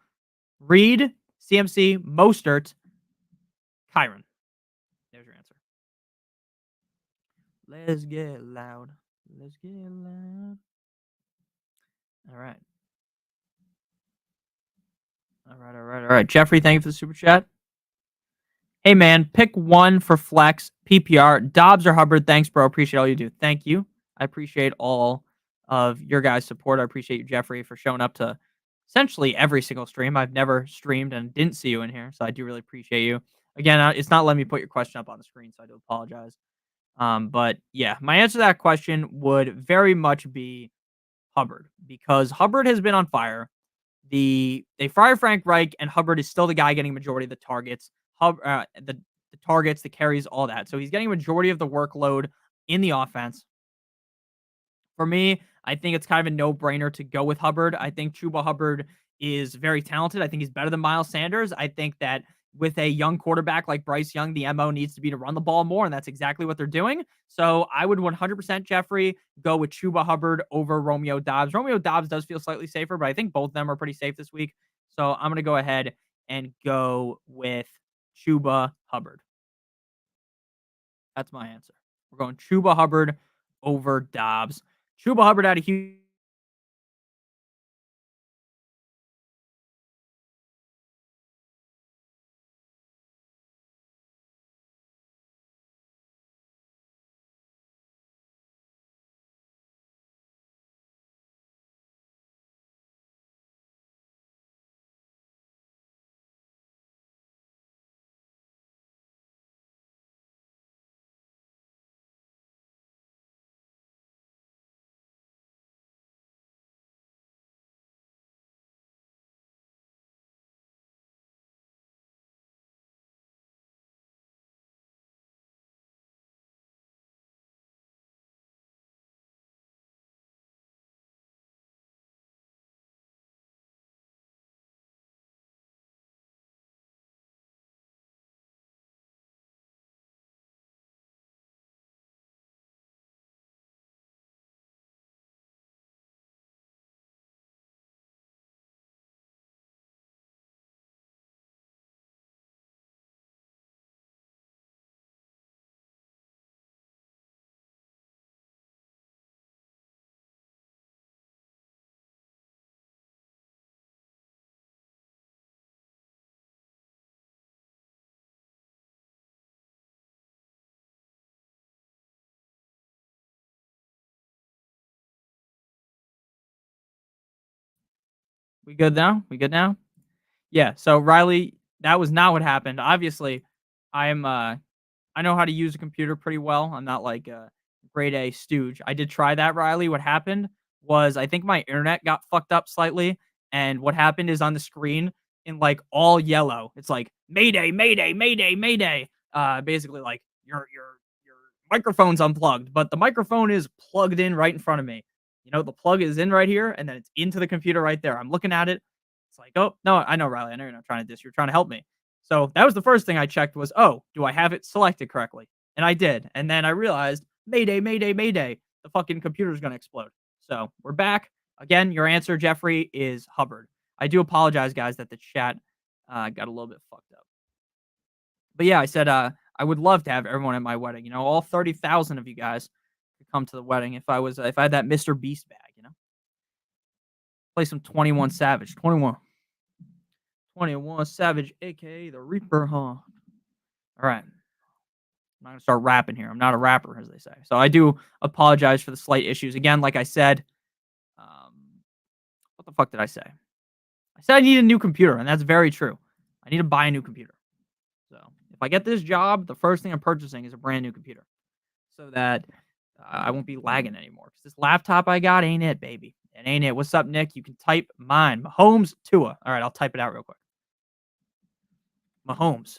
Reed, CMC, Mostert, Kyron. There's your answer. Let's get loud. Let's get loud. All right. All right. Jeffrey, thank you for the super chat. Hey man, pick one for flex PPR. Dobbs or Hubbard? Thanks, bro. Appreciate all you do. Thank you. I appreciate all of your guys' support. I appreciate you, Jeffrey, for showing up to essentially every single stream. I've never streamed and didn't see you in here, so I do really appreciate you. Again, it's not letting me put your question up on the screen, so I do apologize. But yeah, my answer to that question would very much be Hubbard because Hubbard has been on fire. They fire Frank Reich, and Hubbard is still the guy getting majority of the targets, the targets, the carries, all that. So he's getting a majority of the workload in the offense. For me, I think it's kind of a no-brainer to go with Hubbard. I think Chuba Hubbard is very talented. I think he's better than Miles Sanders. I think that with a young quarterback like Bryce Young, the MO needs to be to run the ball more, and that's exactly what they're doing. So I would 100%, Jeffrey, go with Chuba Hubbard over Romeo Dobbs. Romeo Dobbs does feel slightly safer, but I think both of them are pretty safe this week. So I'm going to go ahead and go with Chuba Hubbard. That's my answer. We're going Chuba Hubbard over Dobbs. Chuba Hubbard out of Houston. We good now? We good now? Yeah. So Riley, that was not what happened. Obviously, I'm I know how to use a computer pretty well. I'm not like a grade A stooge. I did try that, Riley. What happened was I think my internet got fucked up slightly. And what happened is on the screen in like all yellow, it's like Mayday, Mayday, Mayday, Mayday. Basically like your microphone's unplugged, but the microphone is plugged in right in front of me. You know, the plug is in right here, and then it's into the computer right there. I'm looking at it. It's like, oh no, I know, Riley. I know you're not trying to diss. You're trying to help me. So that was the first thing I checked was, oh, do I have it selected correctly? And I did. And then I realized, Mayday, Mayday, Mayday. the fucking computer is going to explode. So we're back. Again, your answer, Jeffrey, is Hubbard. I do apologize, guys, that the chat got a little bit fucked up. But yeah, I said I would love to have everyone at my wedding. You know, all 30,000 of you guys could come to the wedding if I had that Mr. Beast bag. You know, play some 21 Savage, 21 Savage, aka the Reaper, huh? All right. I'm not gonna start rapping here. I'm not a rapper, as they say. So I do apologize for the slight issues. Again, like I said, um, what the fuck did I say? I said I need a new computer, and that's very true. I need to buy a new computer. So if I get this job, the first thing I'm purchasing is a brand new computer, so that I won't be lagging anymore. Because this laptop I got ain't it, baby. It ain't it. What's up, Nick? You can type mine. Mahomes Tua. All right, I'll type it out real quick. Mahomes.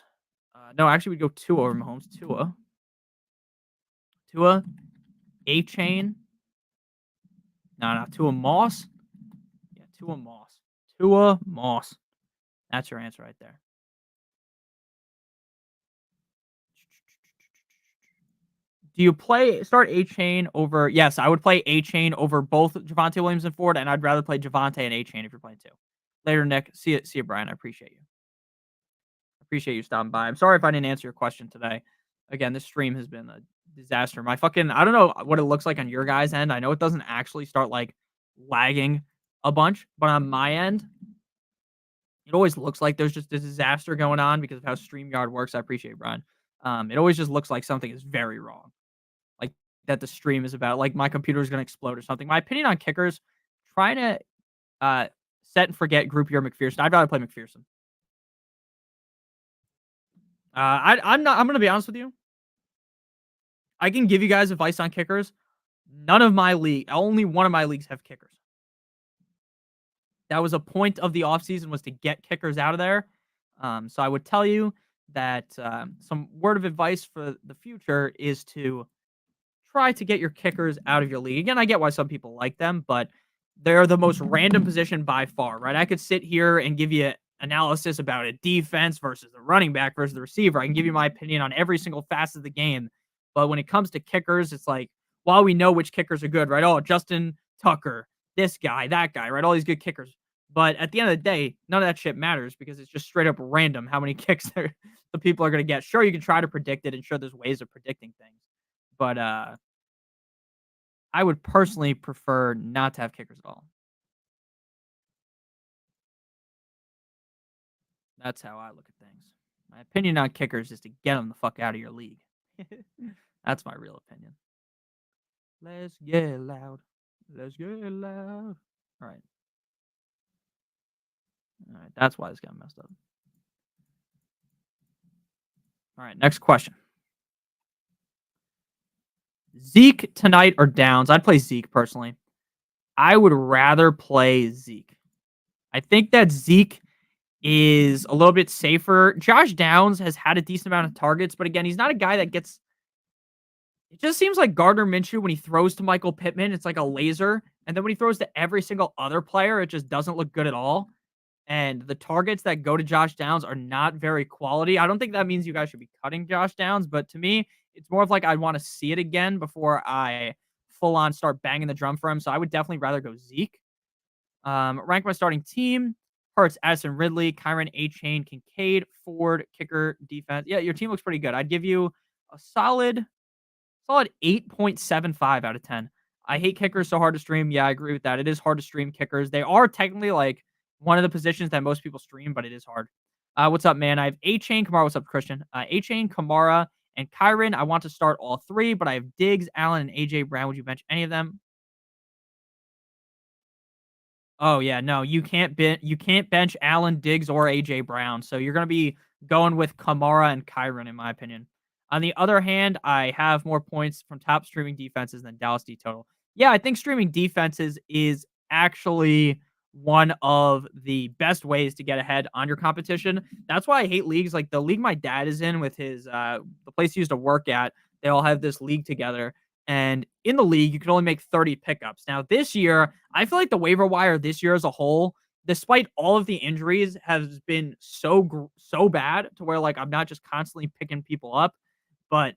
No, actually, we go Tua over Mahomes. Tua. A-Chain. No, Tua Moss. Yeah, Tua Moss. Tua Moss. That's your answer right there. Do you start A-Chain over? Yes, I would play A-Chain over both Javonte Williams and Ford, and I'd rather play Javonte and A-Chain if you're playing two. Later, Nick. See you, Brian. I appreciate you. Appreciate you stopping by. I'm sorry if I didn't answer your question today. Again, this stream has been a disaster. I don't know what it looks like on your guys' end. I know it doesn't actually start like lagging a bunch, but on my end, it always looks like there's just a disaster going on because of how StreamYard works. I appreciate it, Brian. It always just looks like something is very wrong. Like that the stream is about, like my computer is going to explode or something. My opinion on kickers, trying to set and forget group year McPherson. I'd rather play McPherson. I'm going to be honest with you. I can give you guys advice on kickers. Only one of my leagues have kickers. That was a point of the offseason, was to get kickers out of there. So I would tell you that some word of advice for the future is to try to get your kickers out of your league. Again, I get why some people like them, but they're the most random position by far, right? I could sit here and give you analysis about a defense versus the running back versus the receiver. I can give you my opinion on every single facet of the game. But when it comes to kickers, it's like, while we know which kickers are good, right? Oh, Justin Tucker, this guy, that guy, right? All these good kickers. But at the end of the day, none of that shit matters because it's just straight up random how many kicks the people are going to get. Sure, you can try to predict it, and sure, there's ways of predicting things. But I would personally prefer not to have kickers at all. That's how I look at things. My opinion on kickers is to get them the fuck out of your league. That's my real opinion. Let's get loud. Let's get loud. All right. All right. That's why this got messed up. All right. Next question. Zeke tonight or Downs? I'd play Zeke personally. I would rather play Zeke. I think that Zeke is a little bit safer. Josh Downs has had a decent amount of targets, but again, he's not a guy that gets. It just seems like Gardner Minshew, when he throws to Michael Pittman, it's like a laser. And then when he throws to every single other player, it just doesn't look good at all. And the targets that go to Josh Downs are not very quality. I don't think that means you guys should be cutting Josh Downs, but to me, it's more of like I want to see it again before I full on start banging the drum for him. So I would definitely rather go Zeke. Rank my starting team. Hurts, Addison Ridley, Kyron, A-Chain, Kincaid, Ford, kicker, defense. Yeah, your team looks pretty good. I'd give you a solid 8.75 out of 10. I hate kickers so hard to stream. Yeah, I agree with that. It is hard to stream kickers. They are technically like one of the positions that most people stream, but it is hard. What's up, man? I have A-Chain, Kamara. What's up, Christian? A-Chain, Kamara, and Kyron. I want to start all three, but I have Diggs, Allen, and AJ Brown. Would you bench any of them? Oh yeah, no, you can't bench Allen, Diggs, or AJ Brown. So you're gonna be going with Kamara and Kyron, in my opinion. On the other hand, I have more points from top streaming defenses than Dallas D total. Yeah, I think streaming defenses is actually one of the best ways to get ahead on your competition. That's why I hate leagues like the league my dad is in with his the place he used to work at. They all have this league together. And in the league, you can only make 30 pickups. Now, this year, I feel like the waiver wire this year as a whole, despite all of the injuries, has been so bad to where like I'm not just constantly picking people up, but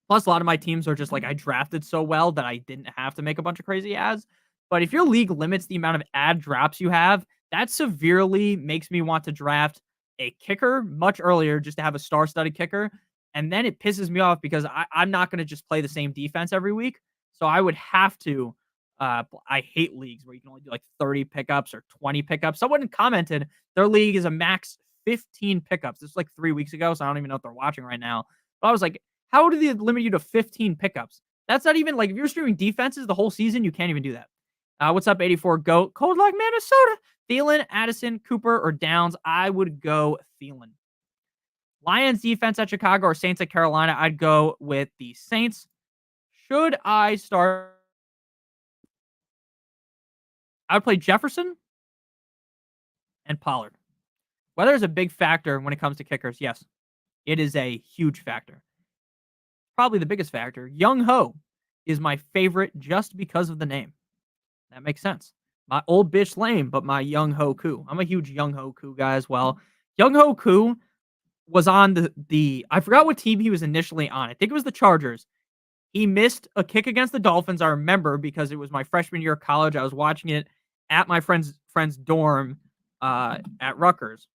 Plus, a lot of my teams are just like I drafted so well that I didn't have to make a bunch of crazy ads. But if your league limits the amount of ad drops you have, that severely makes me want to draft a kicker much earlier just to have a star-studded kicker. And then it pisses me off because I'm not going to just play the same defense every week. So I would have to. I hate leagues where you can only do like 30 pickups or 20 pickups. Someone commented their league is a max 15 pickups. This was like 3 weeks ago, so I don't even know if they're watching right now. But I was like, how do they limit you to 15 pickups? That's not even like if you're streaming defenses the whole season, you can't even do that. What's up, 84 Goat? Cold like Minnesota. Thielen, Addison, Cooper, or Downs? I would go Thielen. Lions defense at Chicago or Saints at Carolina? I'd go with the Saints. Should I start? I would play Jefferson and Pollard. Weather is a big factor when it comes to kickers. Yes, it is a huge factor. Probably the biggest factor. Young Ho is my favorite just because of the name. That makes sense. My old bitch lame, but my Young Ho Koo. I'm a huge Young Ho Koo guy as well. Young Ho Koo was on the I forgot what team he was initially on. I think it was the Chargers. He missed a kick against the Dolphins. I remember because it was my freshman year of college. I was watching it at my friend's dorm at Rutgers.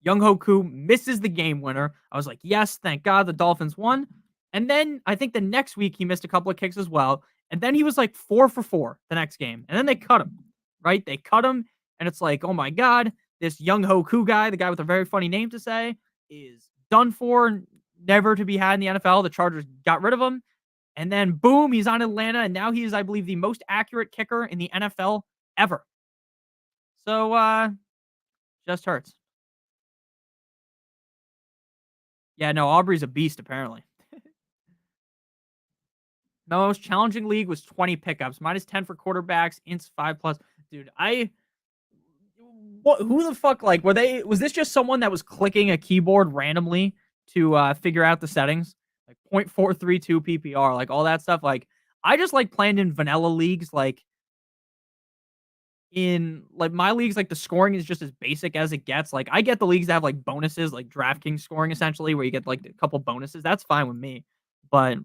Young Hoku misses the game winner. I was like, yes, thank God the Dolphins won. And then I think the next week he missed a couple of kicks as well. And then he was like 4 for 4 the next game. And then they cut him, right? They cut him. And it's like, oh my God, this Young Hoku guy, the guy with a very funny name to say, is done for, never to be had in the NFL. The Chargers got rid of him. And then boom, he's on Atlanta. And now he is, I believe, the most accurate kicker in the NFL ever. So just hurts. Yeah, no, Aubrey's a beast, apparently. The most challenging league was 20 pickups, minus 10 for quarterbacks, ints 5 plus. Dude, who the fuck, like, was this just someone that was clicking a keyboard randomly to figure out the settings? Like 0.432 PPR, like all that stuff. Like, I just like playing in vanilla leagues, like, in like my leagues, like the scoring is just as basic as it gets. Like I get the leagues that have like bonuses, like DraftKings scoring essentially, where you get like a couple bonuses. That's fine with me, but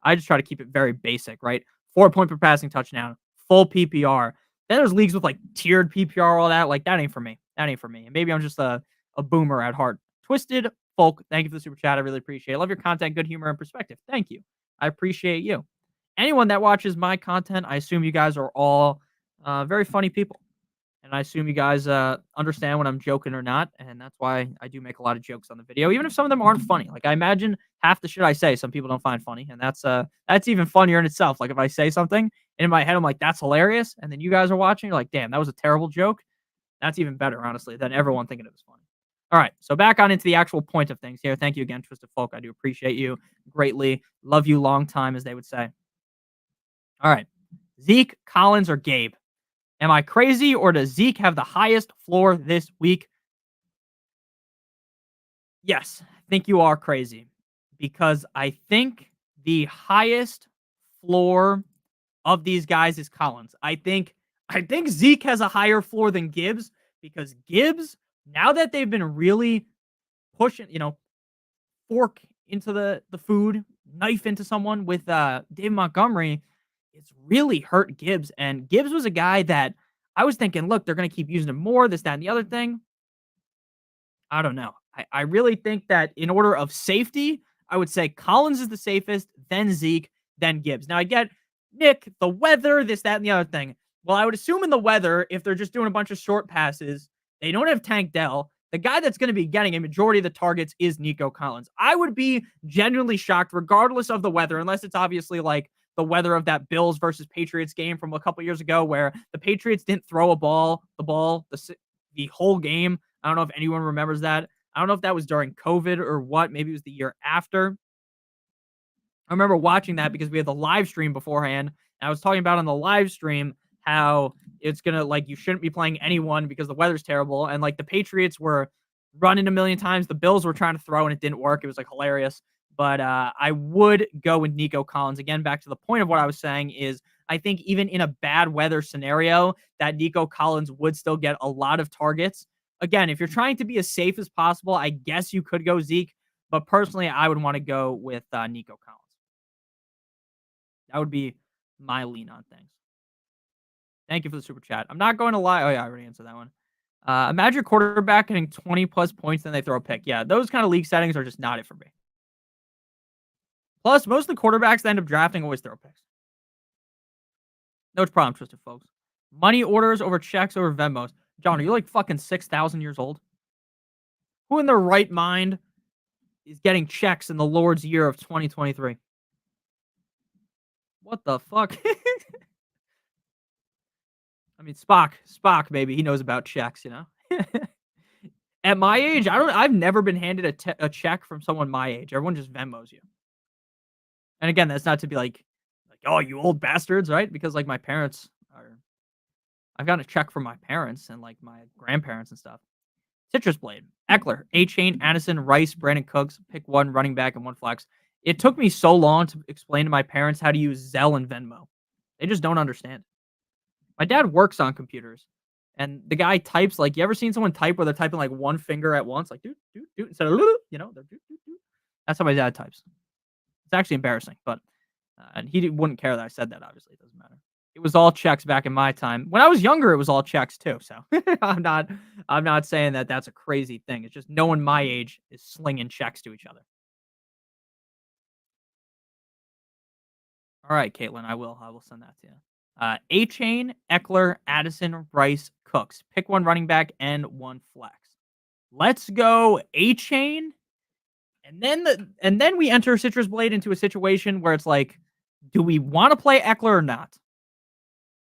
I just try to keep it very basic, right? 4 point per passing touchdown, full PPR. Then there's leagues with like tiered PPR, all that. Like that ain't for me. That ain't for me. And maybe I'm just a boomer at heart. Twisted Folk, thank you for the super chat. I really appreciate it. Love your content, good humor, and perspective. Thank you. I appreciate you. Anyone that watches my content, I assume you guys are all very funny people. And I assume you guys understand when I'm joking or not. And that's why I do make a lot of jokes on the video, even if some of them aren't funny. Like I imagine half the shit I say, some people don't find funny. And that's even funnier in itself. Like if I say something and in my head, I'm like, that's hilarious. And then you guys are watching, you're like, damn, that was a terrible joke. That's even better, honestly, than everyone thinking it was funny. All right. So back on into the actual point of things here. Thank you again, Twisted Folk. I do appreciate you greatly. Love you long time, as they would say. All right. Zeke, Collins, or Gabe? Am I crazy, or does Zeke have the highest floor this week? Yes, I think you are crazy because I think the highest floor of these guys is Collins. I think Zeke has a higher floor than Gibbs because Gibbs, now that they've been really pushing, fork into the food, knife into someone with David Montgomery, it's really hurt Gibbs. And Gibbs was a guy that I was thinking, look, they're going to keep using him more, this, that, and the other thing. I don't know. I really think that in order of safety, I would say Collins is the safest, then Zeke, then Gibbs. Now, I get Nick, the weather, this, that, and the other thing. Well, I would assume in the weather, if they're just doing a bunch of short passes, they don't have Tank Dell. The guy that's going to be getting a majority of the targets is Nico Collins. I would be genuinely shocked, regardless of the weather, unless it's obviously like the weather of that Bills versus Patriots game from a couple years ago where the Patriots didn't throw the whole game. I don't know if anyone remembers that. I don't know if that was during COVID or what. Maybe it was the year after. I remember watching that because we had the live stream beforehand. And I was talking about on the live stream how it's going to, like, you shouldn't be playing anyone because the weather's terrible. And, like, the Patriots were running a million times. The Bills were trying to throw and it didn't work. It was, like, hilarious. But I would go with Nico Collins. Again, back to the point of what I was saying is I think even in a bad weather scenario, that Nico Collins would still get a lot of targets. Again, if you're trying to be as safe as possible, I guess you could go Zeke. But personally, I would want to go with Nico Collins. That would be my lean on things. Thank you for the super chat. I'm not going to lie. Oh yeah, I already answered that one. Imagine your quarterback getting 20 plus points, then they throw a pick. Yeah, those kind of league settings are just not it for me. Plus, most of the quarterbacks that end up drafting always throw picks. No problem, twisted folks. Money orders over checks over Venmos. John, are you like fucking 6,000 years old? Who in their right mind is getting checks in the Lord's year of 2023? What the fuck? I mean, Spock, maybe he knows about checks, you know. At my age, I've never been handed a check from someone my age. Everyone just Venmos you. And again, that's not to be like, oh, you old bastards, right? Because like my parents are, I've gotten a check from my parents and like my grandparents and stuff. Citrus Blade, Eckler, A Chain, Addison, Rice, Brandon Cooks, pick one running back and one flex. It took me so long to explain to my parents how to use Zelle and Venmo. They just don't understand. My dad works on computers, and the guy types like, you ever seen someone type where they're typing like one finger at once, like doot doot doot instead of you know, they're doot doot doot. That's how my dad types. It's actually embarrassing, but and he wouldn't care that I said that. Obviously, it doesn't matter. It was all checks back in my time. When I was younger, it was all checks too. So I'm not saying that that's a crazy thing. It's just no one my age is slinging checks to each other. All right, Caitlin, I will send that to you. A Chain, Eckler, Addison, Rice, Cooks. Pick one running back and one flex. Let's go A Chain, and then we enter Citrus Blade into a situation where it's like, do we want to play Eckler or not?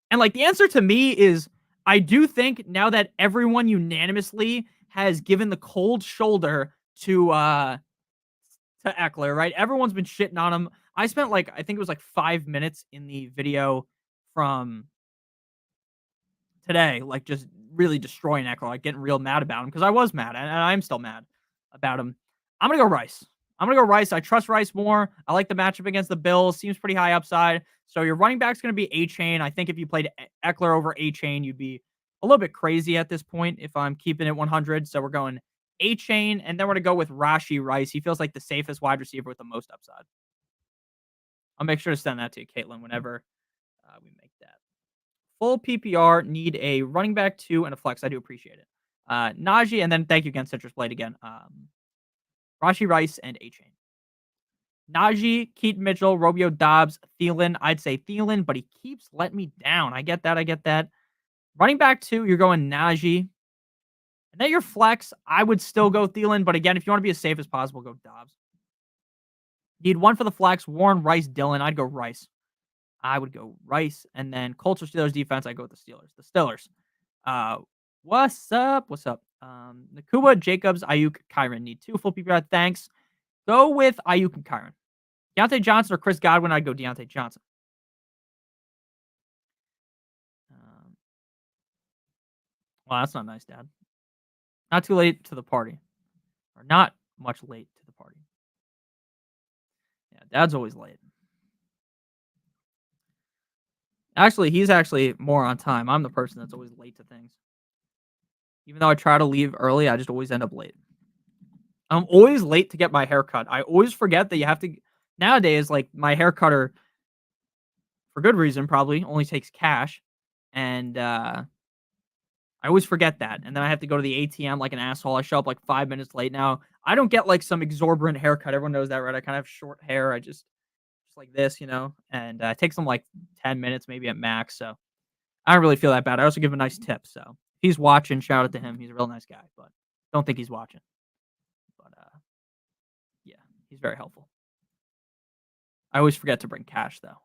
And like the answer to me is, I do think now that everyone unanimously has given the cold shoulder to Eckler, right? Everyone's been shitting on him. I spent like, I think it was like 5 minutes in the video from today, like just really destroying Eckler, like getting real mad about him because I was mad and I'm still mad about him. I'm gonna go Rice. I trust Rice more. I like the matchup against the Bills. Seems pretty high upside. So your running back's gonna be A Chain. I think if you played Eckler over A Chain, you'd be a little bit crazy at this point if I'm keeping it 100. So we're going A Chain, and then we're gonna go with Rashi Rice. He feels like the safest wide receiver with the most upside. I'll make sure to send that to you, Caitlin, whenever we make that. Full PPR, need a running back, 2, and a flex. I do appreciate it. Najee, and then thank you again, Citrus Blade again. Rashi Rice and A Chain. Najee, Keaton Mitchell, Romeo Dobbs, Thielen. I'd say Thielen, but he keeps letting me down. I get that. Running back 2, you're going Najee. And then your flex, I would still go Thielen, but again, if you want to be as safe as possible, go Dobbs. Need one for the flex, Warren, Rice, Dillon. I'd go Rice. I would go Rice. And then Colts or Steelers defense, I go with the Steelers. The Steelers. What's up? Nakua, Jacobs, Ayuk, Kyron. Need 2 full PPR. Thanks. Go with Ayuk and Kyron. Deontay Johnson or Chris Godwin, I'd go Deontay Johnson. Well, that's not nice, Dad. Not too late to the party. Or not much late to the party. Yeah, Dad's always late. Actually, he's actually more on time. I'm the person that's always late to things. Even though I try to leave early, I just always end up late. I'm always late to get my hair cut. I always forget that you have to... Nowadays, like, my hair cutter, for good reason, probably, only takes cash. And I always forget that. And then I have to go to the ATM like an asshole. I show up like 5 minutes late now. I don't get like some exorbitant haircut. Everyone knows that, right? I kind of have short hair. I just like this, you know? And it takes them like 10 minutes, maybe at max. So I don't really feel that bad. I also give him a nice tip. So if he's watching, shout out to him. He's a real nice guy, but don't think he's watching. But yeah, he's very helpful. I always forget to bring cash, though.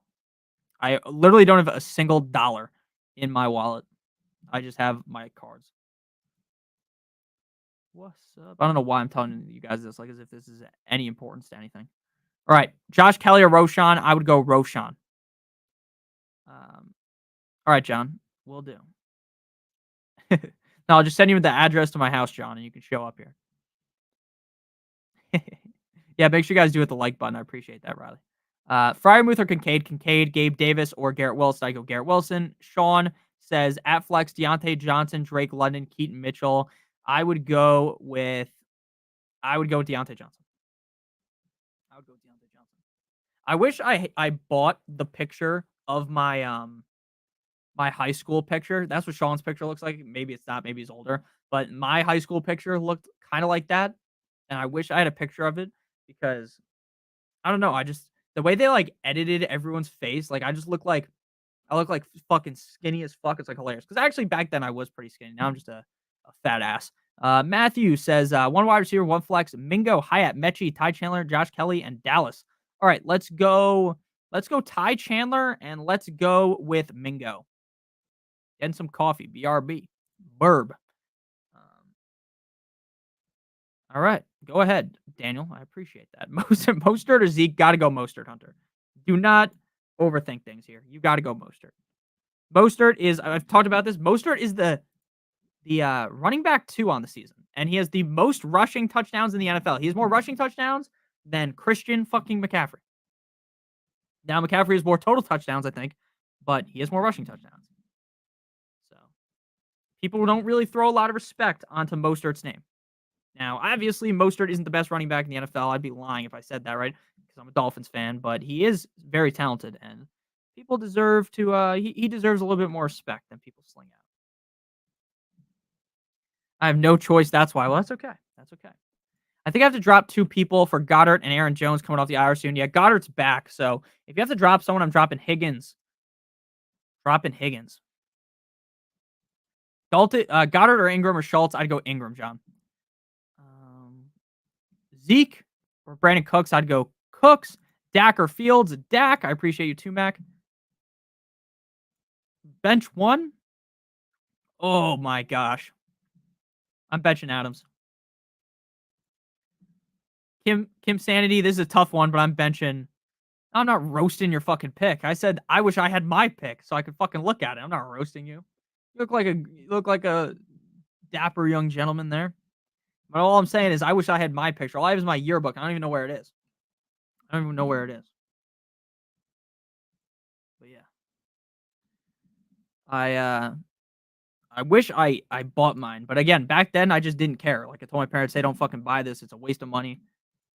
I literally don't have a single dollar in my wallet. I just have my cards. What's up? I don't know why I'm telling you guys this, like as if this is any importance to anything. All right, Josh Kelly or Roshan? I would go Roshan. All right, John, we'll do. No, I'll just send you the address to my house, John, and you can show up here. Yeah, make sure you guys do hit the like button. I appreciate that, Riley. Fryermuth or Kincaid, Gabe Davis or Garrett Wilson. I go Garrett Wilson. Sean says at flex, Deontay Johnson, Drake London, Keaton Mitchell. I would go with Deontay Johnson. would go Deontay Johnson. I wish I bought the picture of my high school picture. That's what Sean's picture looks like. Maybe it's not. Maybe he's older. But my high school picture looked kind of like that, and I wish I had a picture of it because I don't know. I just the way they like edited everyone's face, like I look like fucking skinny as fuck. It's like hilarious because actually back then I was pretty skinny. Now I'm just a fat ass. Matthew says one wide receiver, one flex: Mingo, Hyatt, Mechie, Ty Chandler, Josh Kelly, and Dallas. All right, let's go. Let's go Ty Chandler and let's go with Mingo. Getting some coffee. BRB. Burb. Um, all right. Go ahead, Daniel. I appreciate that. Mostert or Zeke? Got to go Mostert, Hunter. Do not overthink things here. You got to go Mostert. Mostert is, I've talked about this. Mostert is the running back 2 on the season, and he has the most rushing touchdowns in the NFL. He has more rushing touchdowns than Christian fucking McCaffrey. Now, McCaffrey has more total touchdowns, I think, but he has more rushing touchdowns. So, people don't really throw a lot of respect onto Mostert's name. Now, obviously, Mostert isn't the best running back in the NFL. I'd be lying if I said that, right? Because I'm a Dolphins fan, but he is very talented, and people deserve to, he deserves a little bit more respect than people sling out. I have no choice. That's why. Well, that's okay. That's okay. I think I have to drop 2 people for Goddard and Aaron Jones coming off the IR soon. Yeah, Goddard's back. So if you have to drop someone, I'm dropping Higgins. Dropping Higgins. Goddard or Ingram or Schultz? I'd go Ingram, John. Zeke or Brandon Cooks? I'd go Cooks. Dak or Fields? Dak. I appreciate you too, Mac. Bench 1? Oh my gosh. I'm benching Adams. Kim Sanity, this is a tough one, but I'm benching. I'm not roasting your fucking pick. I said I wish I had my pick so I could fucking look at it. I'm not roasting you. You look like a dapper young gentleman there. But all I'm saying is I wish I had my picture. All I have is my yearbook. I don't even know where it is. I don't even know where it is. But yeah. I wish I bought mine. But again, back then I just didn't care. Like I told my parents, they don't fucking buy this. It's a waste of money.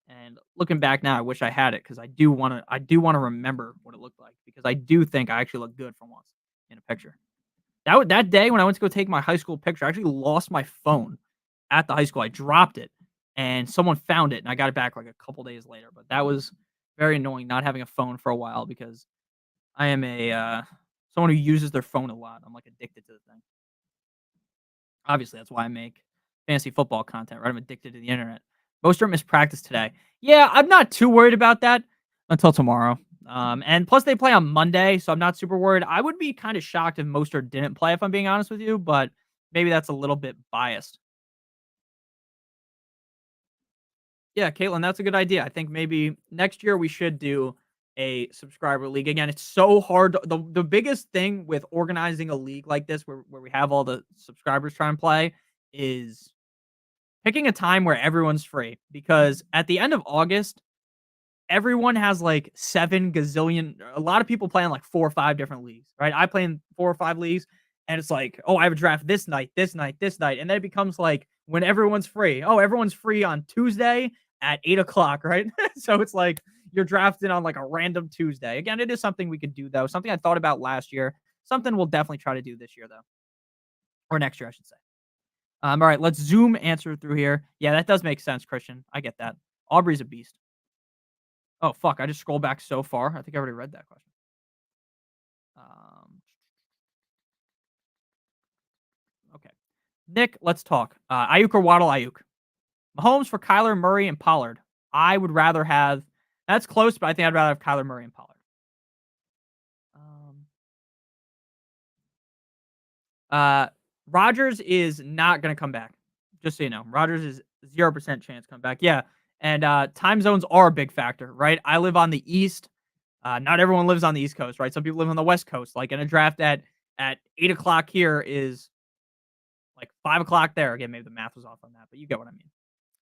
And looking back now, I wish I had it because I do want to remember what it looked like because I do think I actually look good for once in a picture. That day when I went to go take my high school picture, I actually lost my phone at the high school. I dropped it and someone found it and I got it back like a couple days later. But that was very annoying not having a phone for a while because I am a someone who uses their phone a lot. I'm like addicted to the thing. Obviously, that's why I make fantasy football content, right? I'm addicted to the internet. Mostert missed practice today. Yeah, I'm not too worried about that until tomorrow. And plus, they play on Monday, so I'm not super worried. I would be kind of shocked if Mostert didn't play, if I'm being honest with you, but maybe that's a little bit biased. Yeah, Caitlin, that's a good idea. I think maybe next year we should do a subscriber league. Again, it's so hard. The biggest thing with organizing a league like this, where we have all the subscribers trying to play, is picking a time where everyone's free. Because at the end of August, everyone has like 7 gazillion. A lot of people play in like 4 or 5 different leagues, right? I play in 4 or 5 leagues, and it's like, oh, I have a draft this night, this night, this night, and then it becomes like when everyone's free. Oh, everyone's free on Tuesday at 8 o'clock, right? So it's like you're drafted on like a random Tuesday. Again, it is something we could do though. Something I thought about last year. Something we'll definitely try to do this year though, or next year, I should say. All right, let's zoom answer through here. Yeah, that does make sense, Christian. I get that. Aubrey's a beast. Oh fuck! I just scrolled back so far. I think I already read that question. Okay, Nick, let's talk. Ayuk or Waddle? Ayuk. Mahomes for Kyler Murray and Pollard. I would rather have. That's close, but I think I'd rather have Kyler Murray and Pollard. Rodgers is not going to come back. Just so you know, Rodgers is 0% chance come back. Yeah, and time zones are a big factor, right? I live on the East. Not everyone lives on the East Coast, right? Some people live on the West Coast. Like in a draft at 8 o'clock here is like 5 o'clock there. Again, maybe the math was off on that, but you get what I mean.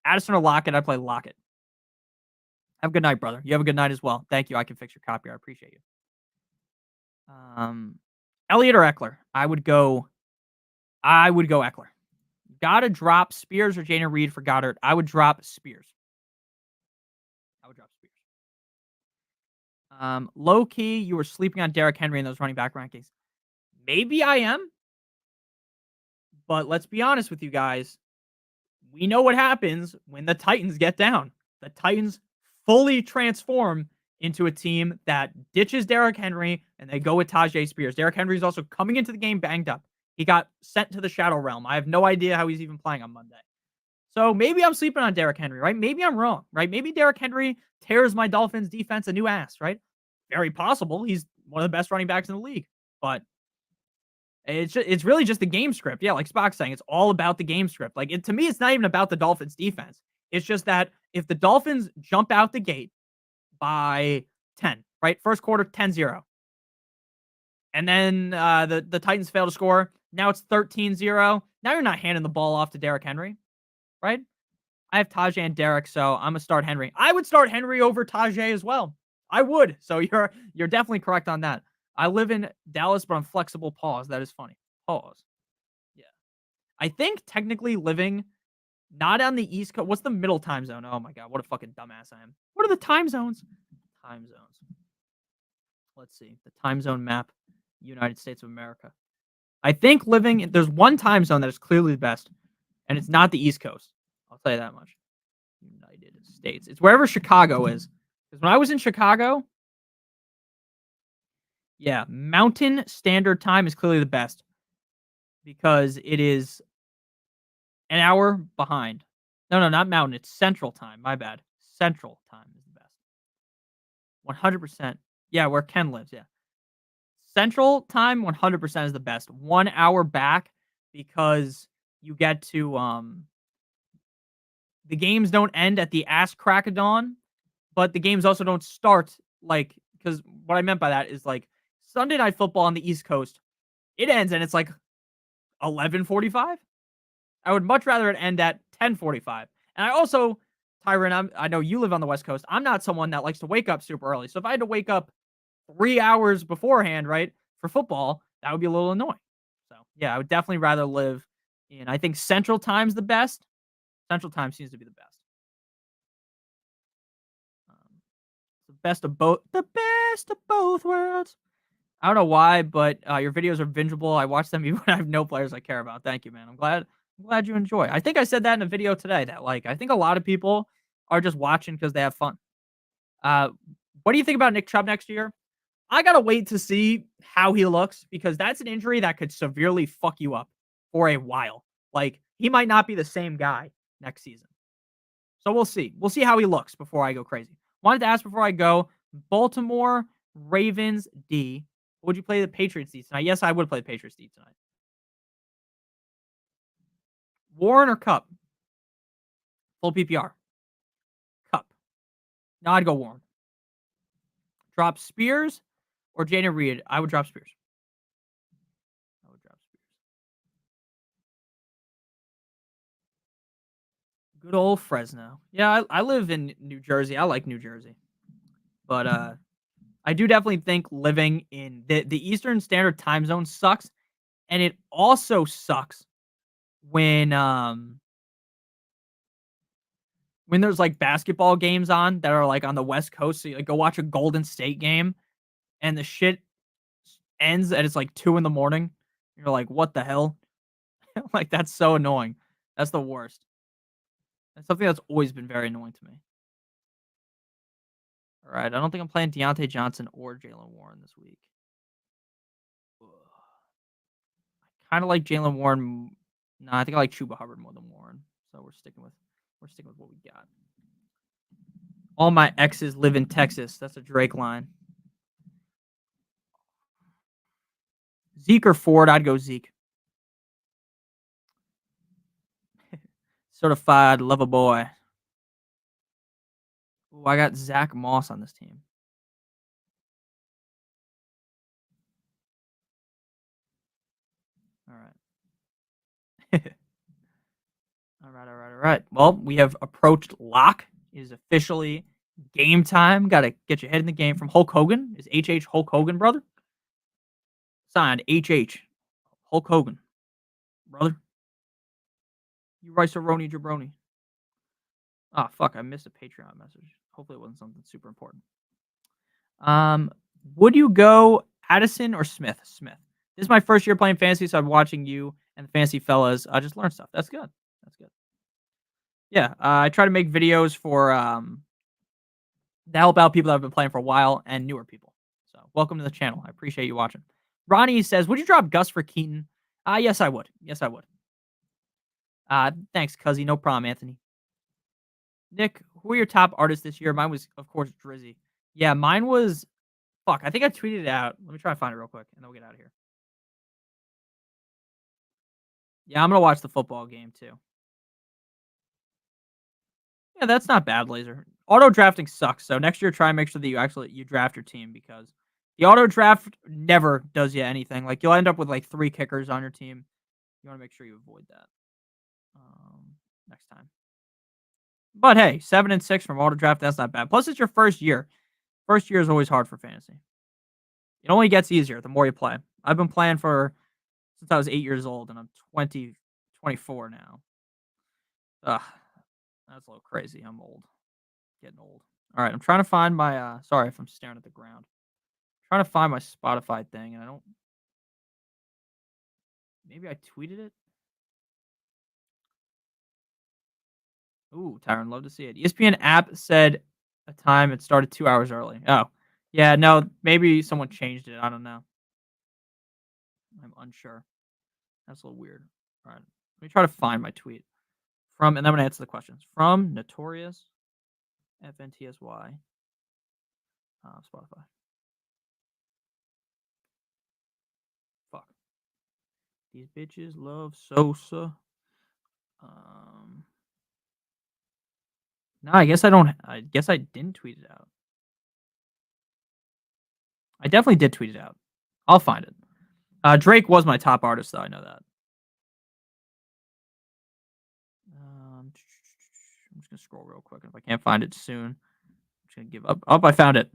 Addison or Lockett? I play Lockett. Have a good night, brother. You have a good night as well. Thank you. I can fix your copy. I appreciate you. Elliott or Eckler? I would go Eckler. Gotta drop Spears or Jalen Reed for Goddard. I would drop Spears. Low key, you were sleeping on Derrick Henry in those running back rankings. Maybe I am, but let's be honest with you guys. We know what happens when the Titans get down. The Titans fully transform into a team that ditches Derrick Henry and they go with Tajay Spears. Derrick Henry is also coming into the game banged up. He got sent to the Shadow Realm. I have no idea how he's even playing on Monday. So maybe I'm sleeping on Derrick Henry, right? Maybe I'm wrong, right? Maybe Derrick Henry tears my Dolphins defense a new ass, right? Very possible. He's one of the best running backs in the league. But it's really just the game script. Yeah, like Spock's saying, it's all about the game script. Like to me, it's not even about the Dolphins defense. It's just that if the Dolphins jump out the gate by 10, right? First quarter 10-0. And then the Titans fail to score. Now it's 13-0. Now you're not handing the ball off to Derrick Henry, right? I have Tajay and Derrick, so I'm gonna start Henry. I would start Henry over Tajay as well. I would. So you're definitely correct on that. I live in Dallas, but I'm flexible. Pause. That is funny. Pause. Yeah. I think technically living not on the East Coast. What's the middle time zone? Oh my god, what a fucking dumbass I am. What are the time zones? Time zones. Let's see. The time zone map. United States of America. I think there's one time zone that is clearly the best, and it's not the East Coast. I'll tell you that much. United States. It's wherever Chicago is. Because when I was in Chicago, yeah, Mountain Standard Time is clearly the best because it is an hour behind. No, not Mountain. It's Central Time. My bad. Central Time is the best. 100%. Yeah, where Ken lives. Yeah. Central Time 100% is the best. 1 hour back because you get to the games don't end at the ass crack of dawn, but the games also don't start like because what I meant by that is like Sunday Night Football on the East Coast, it ends and it's like 11:45. I would much rather it end at 10:45. And I also, Tyron, I know you live on the West Coast. I'm not someone that likes to wake up super early. So if I had to wake up 3 hours beforehand, right, for football, that would be a little annoying. So yeah, I would definitely rather live in. I think Central Time's the best. Central Time seems to be the best. The best of both. The best of both worlds. I don't know why, but your videos are bingeable. I watch them even when I have no players I care about. Thank you, man. I'm glad you enjoy. I think I said that in a video today that like I think a lot of people are just watching because they have fun. Uh, what do you think about Nick Chubb next year? I gotta wait to see how he looks because that's an injury that could severely fuck you up for a while. Like he might not be the same guy next season. So we'll see. We'll see how he looks before I go crazy. Wanted to ask before I go, Baltimore Ravens D. Would you play the Patriots D tonight? Yes, I would play the Patriots D tonight. Warren or Cup? Full PPR. Cup. No, I'd go Warren. Drop Spears or Jaden Reed? I would drop Spears. I would drop Spears. Good old Fresno. Yeah, I live in New Jersey. I like New Jersey. But I do definitely think living in the Eastern Standard Time Zone sucks. And it also sucks when there's like basketball games on that are like on the West Coast. So you like go watch a Golden State game and the shit ends and it's like 2 in the morning. You're like, what the hell? Like that's so annoying. That's the worst. That's something that's always been very annoying to me. All right, I don't think I'm playing Deontay Johnson or Jalen Warren this week. Ugh. I kind of like Jalen Warren. No, I think I like Chuba Hubbard more than Warren. So we're sticking with what we got. All my exes live in Texas. That's a Drake line. Zeke or Ford? I'd go Zeke. Certified lover boy. Ooh, I got Zach Moss on this team. All right. All right. Well, we have approached lock. It is officially game time. Got to get your head in the game from Hulk Hogan. Is HH Hulk Hogan, brother? Signed HH Hulk Hogan, brother. You rice a Roni Jabroni. Ah, fuck. I missed a Patreon message. Hopefully it wasn't something super important. Um, would you go Addison or Smith? Smith. This is my first year playing fantasy, so I'm watching you and the fantasy fellas. I just learned stuff. That's good. That's good. Yeah, I try to make videos for to help out people that have been playing for a while and newer people. So welcome to the channel. I appreciate you watching. Ronnie says, "Would you drop Gus for Keaton?" Yes, I would. Yes, I would. Thanks, Cuzzy. No problem, Anthony. Nick, who are your top artists this year? Mine was, of course, Drizzy. Yeah, mine was. Fuck, I think I tweeted it out. Let me try and find it real quick, and then we'll get out of here. Yeah, I'm gonna watch the football game too. Yeah, that's not bad, Laser. Auto drafting sucks. So next year, try and make sure that you draft your team because the auto draft never does you anything. Like you'll end up with like 3 kickers on your team. You want to make sure you avoid that next time. But hey, 7-6 from auto draft, that's not bad. Plus, it's your first year. First year is always hard for fantasy. It only gets easier the more you play. I've been playing for since I was 8 years old, and I'm 24 now. Ugh, that's a little crazy. I'm old. Getting old. All right, I'm trying to find my. Sorry if I'm staring at the ground. I'm trying to find my Spotify thing, and I don't. Maybe I tweeted it. Ooh, Tyron, love to see it. ESPN app said a time it started 2 hours early. Oh, yeah, no, maybe someone changed it. I don't know. I'm unsure. That's a little weird. All right, let me try to find my tweet from, and then I'm gonna answer the questions from Notorious FNTSY Spotify. Fuck. These bitches love Sosa. No, I guess I don't. I guess I didn't tweet it out. I definitely did tweet it out. I'll find it. Drake was my top artist, though. I know that. I'm just gonna scroll real quick. If I can't find it soon, I'm just gonna give up. Oh, I found it.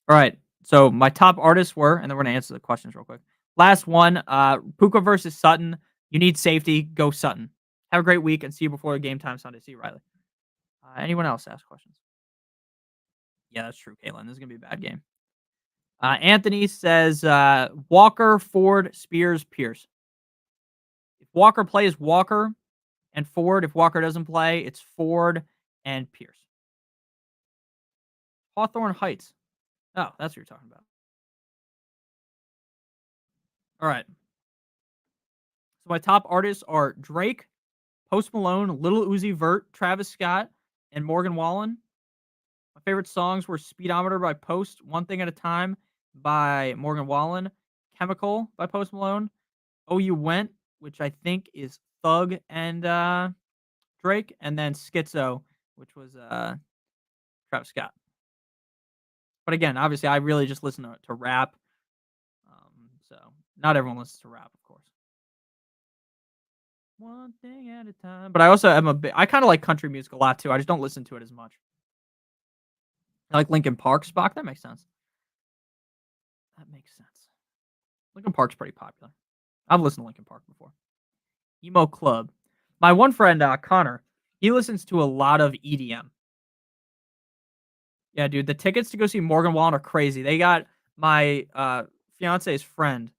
All right. So my top artists were, and then we're gonna answer the questions real quick. Last one, Puka versus Sutton. You need safety. Go Sutton. Have a great week, and see you before the game time Sunday. See you, Riley. Anyone else ask questions? Yeah, that's true, Caitlin. This is gonna be a bad game. Anthony says Walker, Ford, Spears, Pierce. If Walker plays, Walker and Ford. If Walker doesn't play, it's Ford and Pierce. Hawthorne Heights. Oh, that's what you're talking about. All right. So my top artists are Drake, Post Malone, Little Uzi Vert, Travis Scott, and Morgan Wallen. My favorite songs were Speedometer by Post, One Thing at a Time by Morgan Wallen, Chemical by Post Malone, Oh You Went, which I think is Thug and Drake, and then Schizo, which was Travis Scott. But again, obviously, I really just listen to rap. So not everyone listens to rap, of course. One thing at a time. But I also am I kind of like country music a lot too. I just don't listen to it as much. I like Linkin Park, Spock. That makes sense. That makes sense. Linkin Park's pretty popular. I've listened to Linkin Park before. Emo Club. My one friend, Connor, he listens to a lot of EDM. Yeah, dude, the tickets to go see Morgan Wallen are crazy. They got my fiance's friend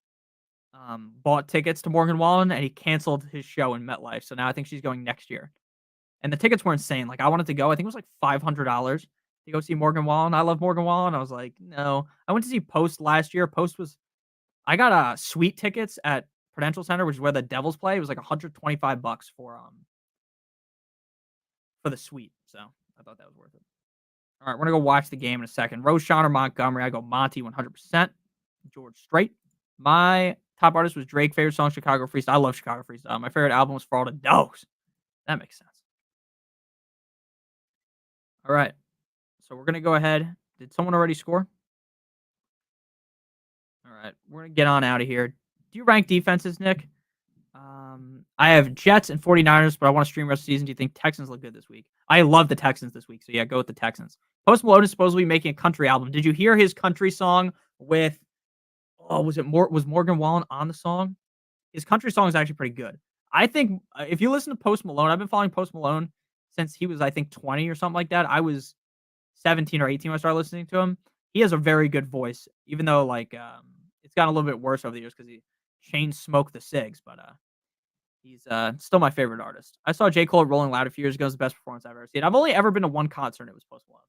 bought tickets to Morgan Wallen and he canceled his show in MetLife. So now I think she's going next year. And the tickets were insane. Like I wanted to go. I think it was like $500 to go see Morgan Wallen. I love Morgan Wallen. I was like, no. I went to see Post last year. I got suite tickets at Prudential Center, which is where the Devils play. It was like $125 for the suite. So I thought that was worth it. All right, we're gonna go watch the game in a second. Roshan or Montgomery? I go Monty 100%. George Strait. My top artist was Drake. Favorite song, Chicago Freestyle. I love Chicago Freestyle. My favorite album was For All the Dogs. That makes sense. All right, so we're gonna go ahead. Did someone already score? All right, we're gonna get on out of here. Do you rank defenses, Nick? I have Jets and 49ers, but I want to stream rest of the season. Do you think Texans look good this week? I love the Texans this week, so yeah, go with the Texans. Post Malone is supposed to be making a country album. Did you hear his country song with? Oh, was Morgan Wallen on the song? His country song is actually pretty good. I think if you listen to Post Malone, I've been following Post Malone since he was, I think, 20 or something like that. I was 17 or 18 when I started listening to him. he has a very good voice, even though it's gotten a little bit worse over the years because he chain smoked the cigs, but he's still my favorite artist. I saw J. Cole at Rolling Loud a few years ago. It's the best performance I've ever seen. I've only ever been to one concert, and it was Post Malone.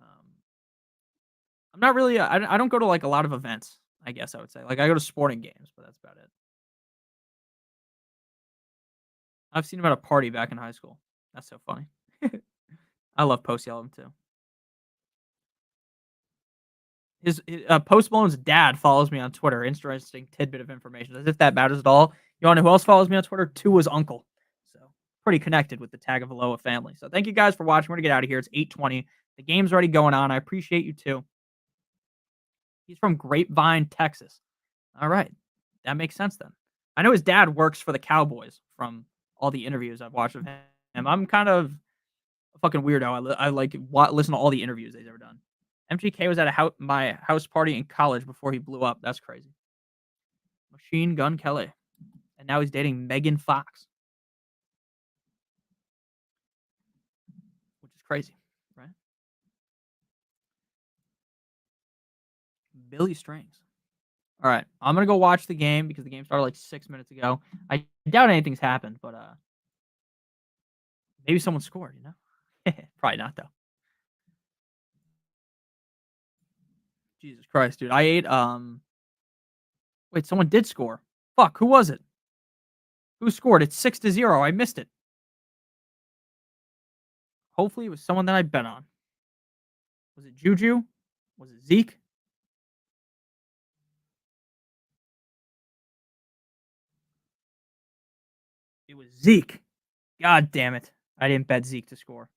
Um, I'm not really. I don't go to like a lot of events. I guess I would say. Like I go to sporting games, but that's about it. I've seen him at a party back in high school. That's so funny. I love Post Malone too. Post Malone's dad follows me on Twitter. Interesting tidbit of information. As if that matters at all. You want to know who else follows me on Twitter? Tua's uncle. So pretty connected with the Tagovailoa family. So thank you guys for watching. We're gonna get out of here. It's 8:20. The game's already going on. I appreciate you too. He's from Grapevine, Texas. All right, that makes sense then. I know his dad works for the Cowboys from all the interviews I've watched of him. I'm kind of a fucking weirdo. I listen to all the interviews he's ever done. MGK was at my house party in college before he blew up. That's crazy. Machine Gun Kelly. And now he's dating Megan Fox. Which is crazy, right? Billy Strings. All right. I'm going to go watch the game because the game started like 6 minutes ago. I doubt anything's happened, but maybe someone scored, you know? Probably not, though. Jesus Christ, dude. I ate, wait, someone did score. Fuck, who was it? Who scored? It's 6-0. I missed it. Hopefully it was someone that I bet on. Was it Juju? Was it Zeke? It was Zeke. God damn it. I didn't bet Zeke to score.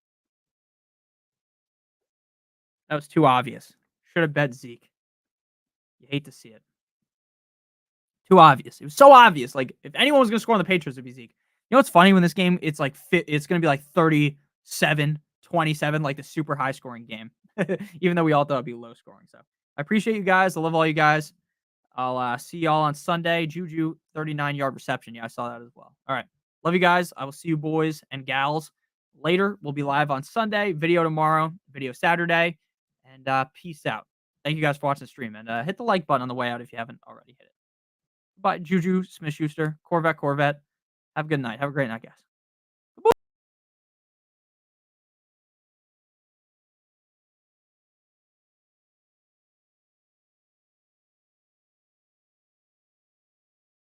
That was too obvious. Should have bet Zeke. You hate to see it. Too obvious. It was so obvious. Like, if anyone was going to score on the Patriots, it'd be Zeke. You know what's funny? When this game, it's going to be like 37-27, like the super high scoring game. Even though we all thought it'd be low scoring. So I appreciate you guys. I love all you guys. I'll see y'all on Sunday. Juju, 39-yard reception. Yeah, I saw that as well. All right. Love you guys. I will see you boys and gals later. We'll be live on Sunday. Video tomorrow. Video Saturday. And peace out. Thank you guys for watching the stream. And hit the like button on the way out if you haven't already hit it. Bye, Juju Smith-Schuster. Corvette. Have a good night. Have a great night, guys.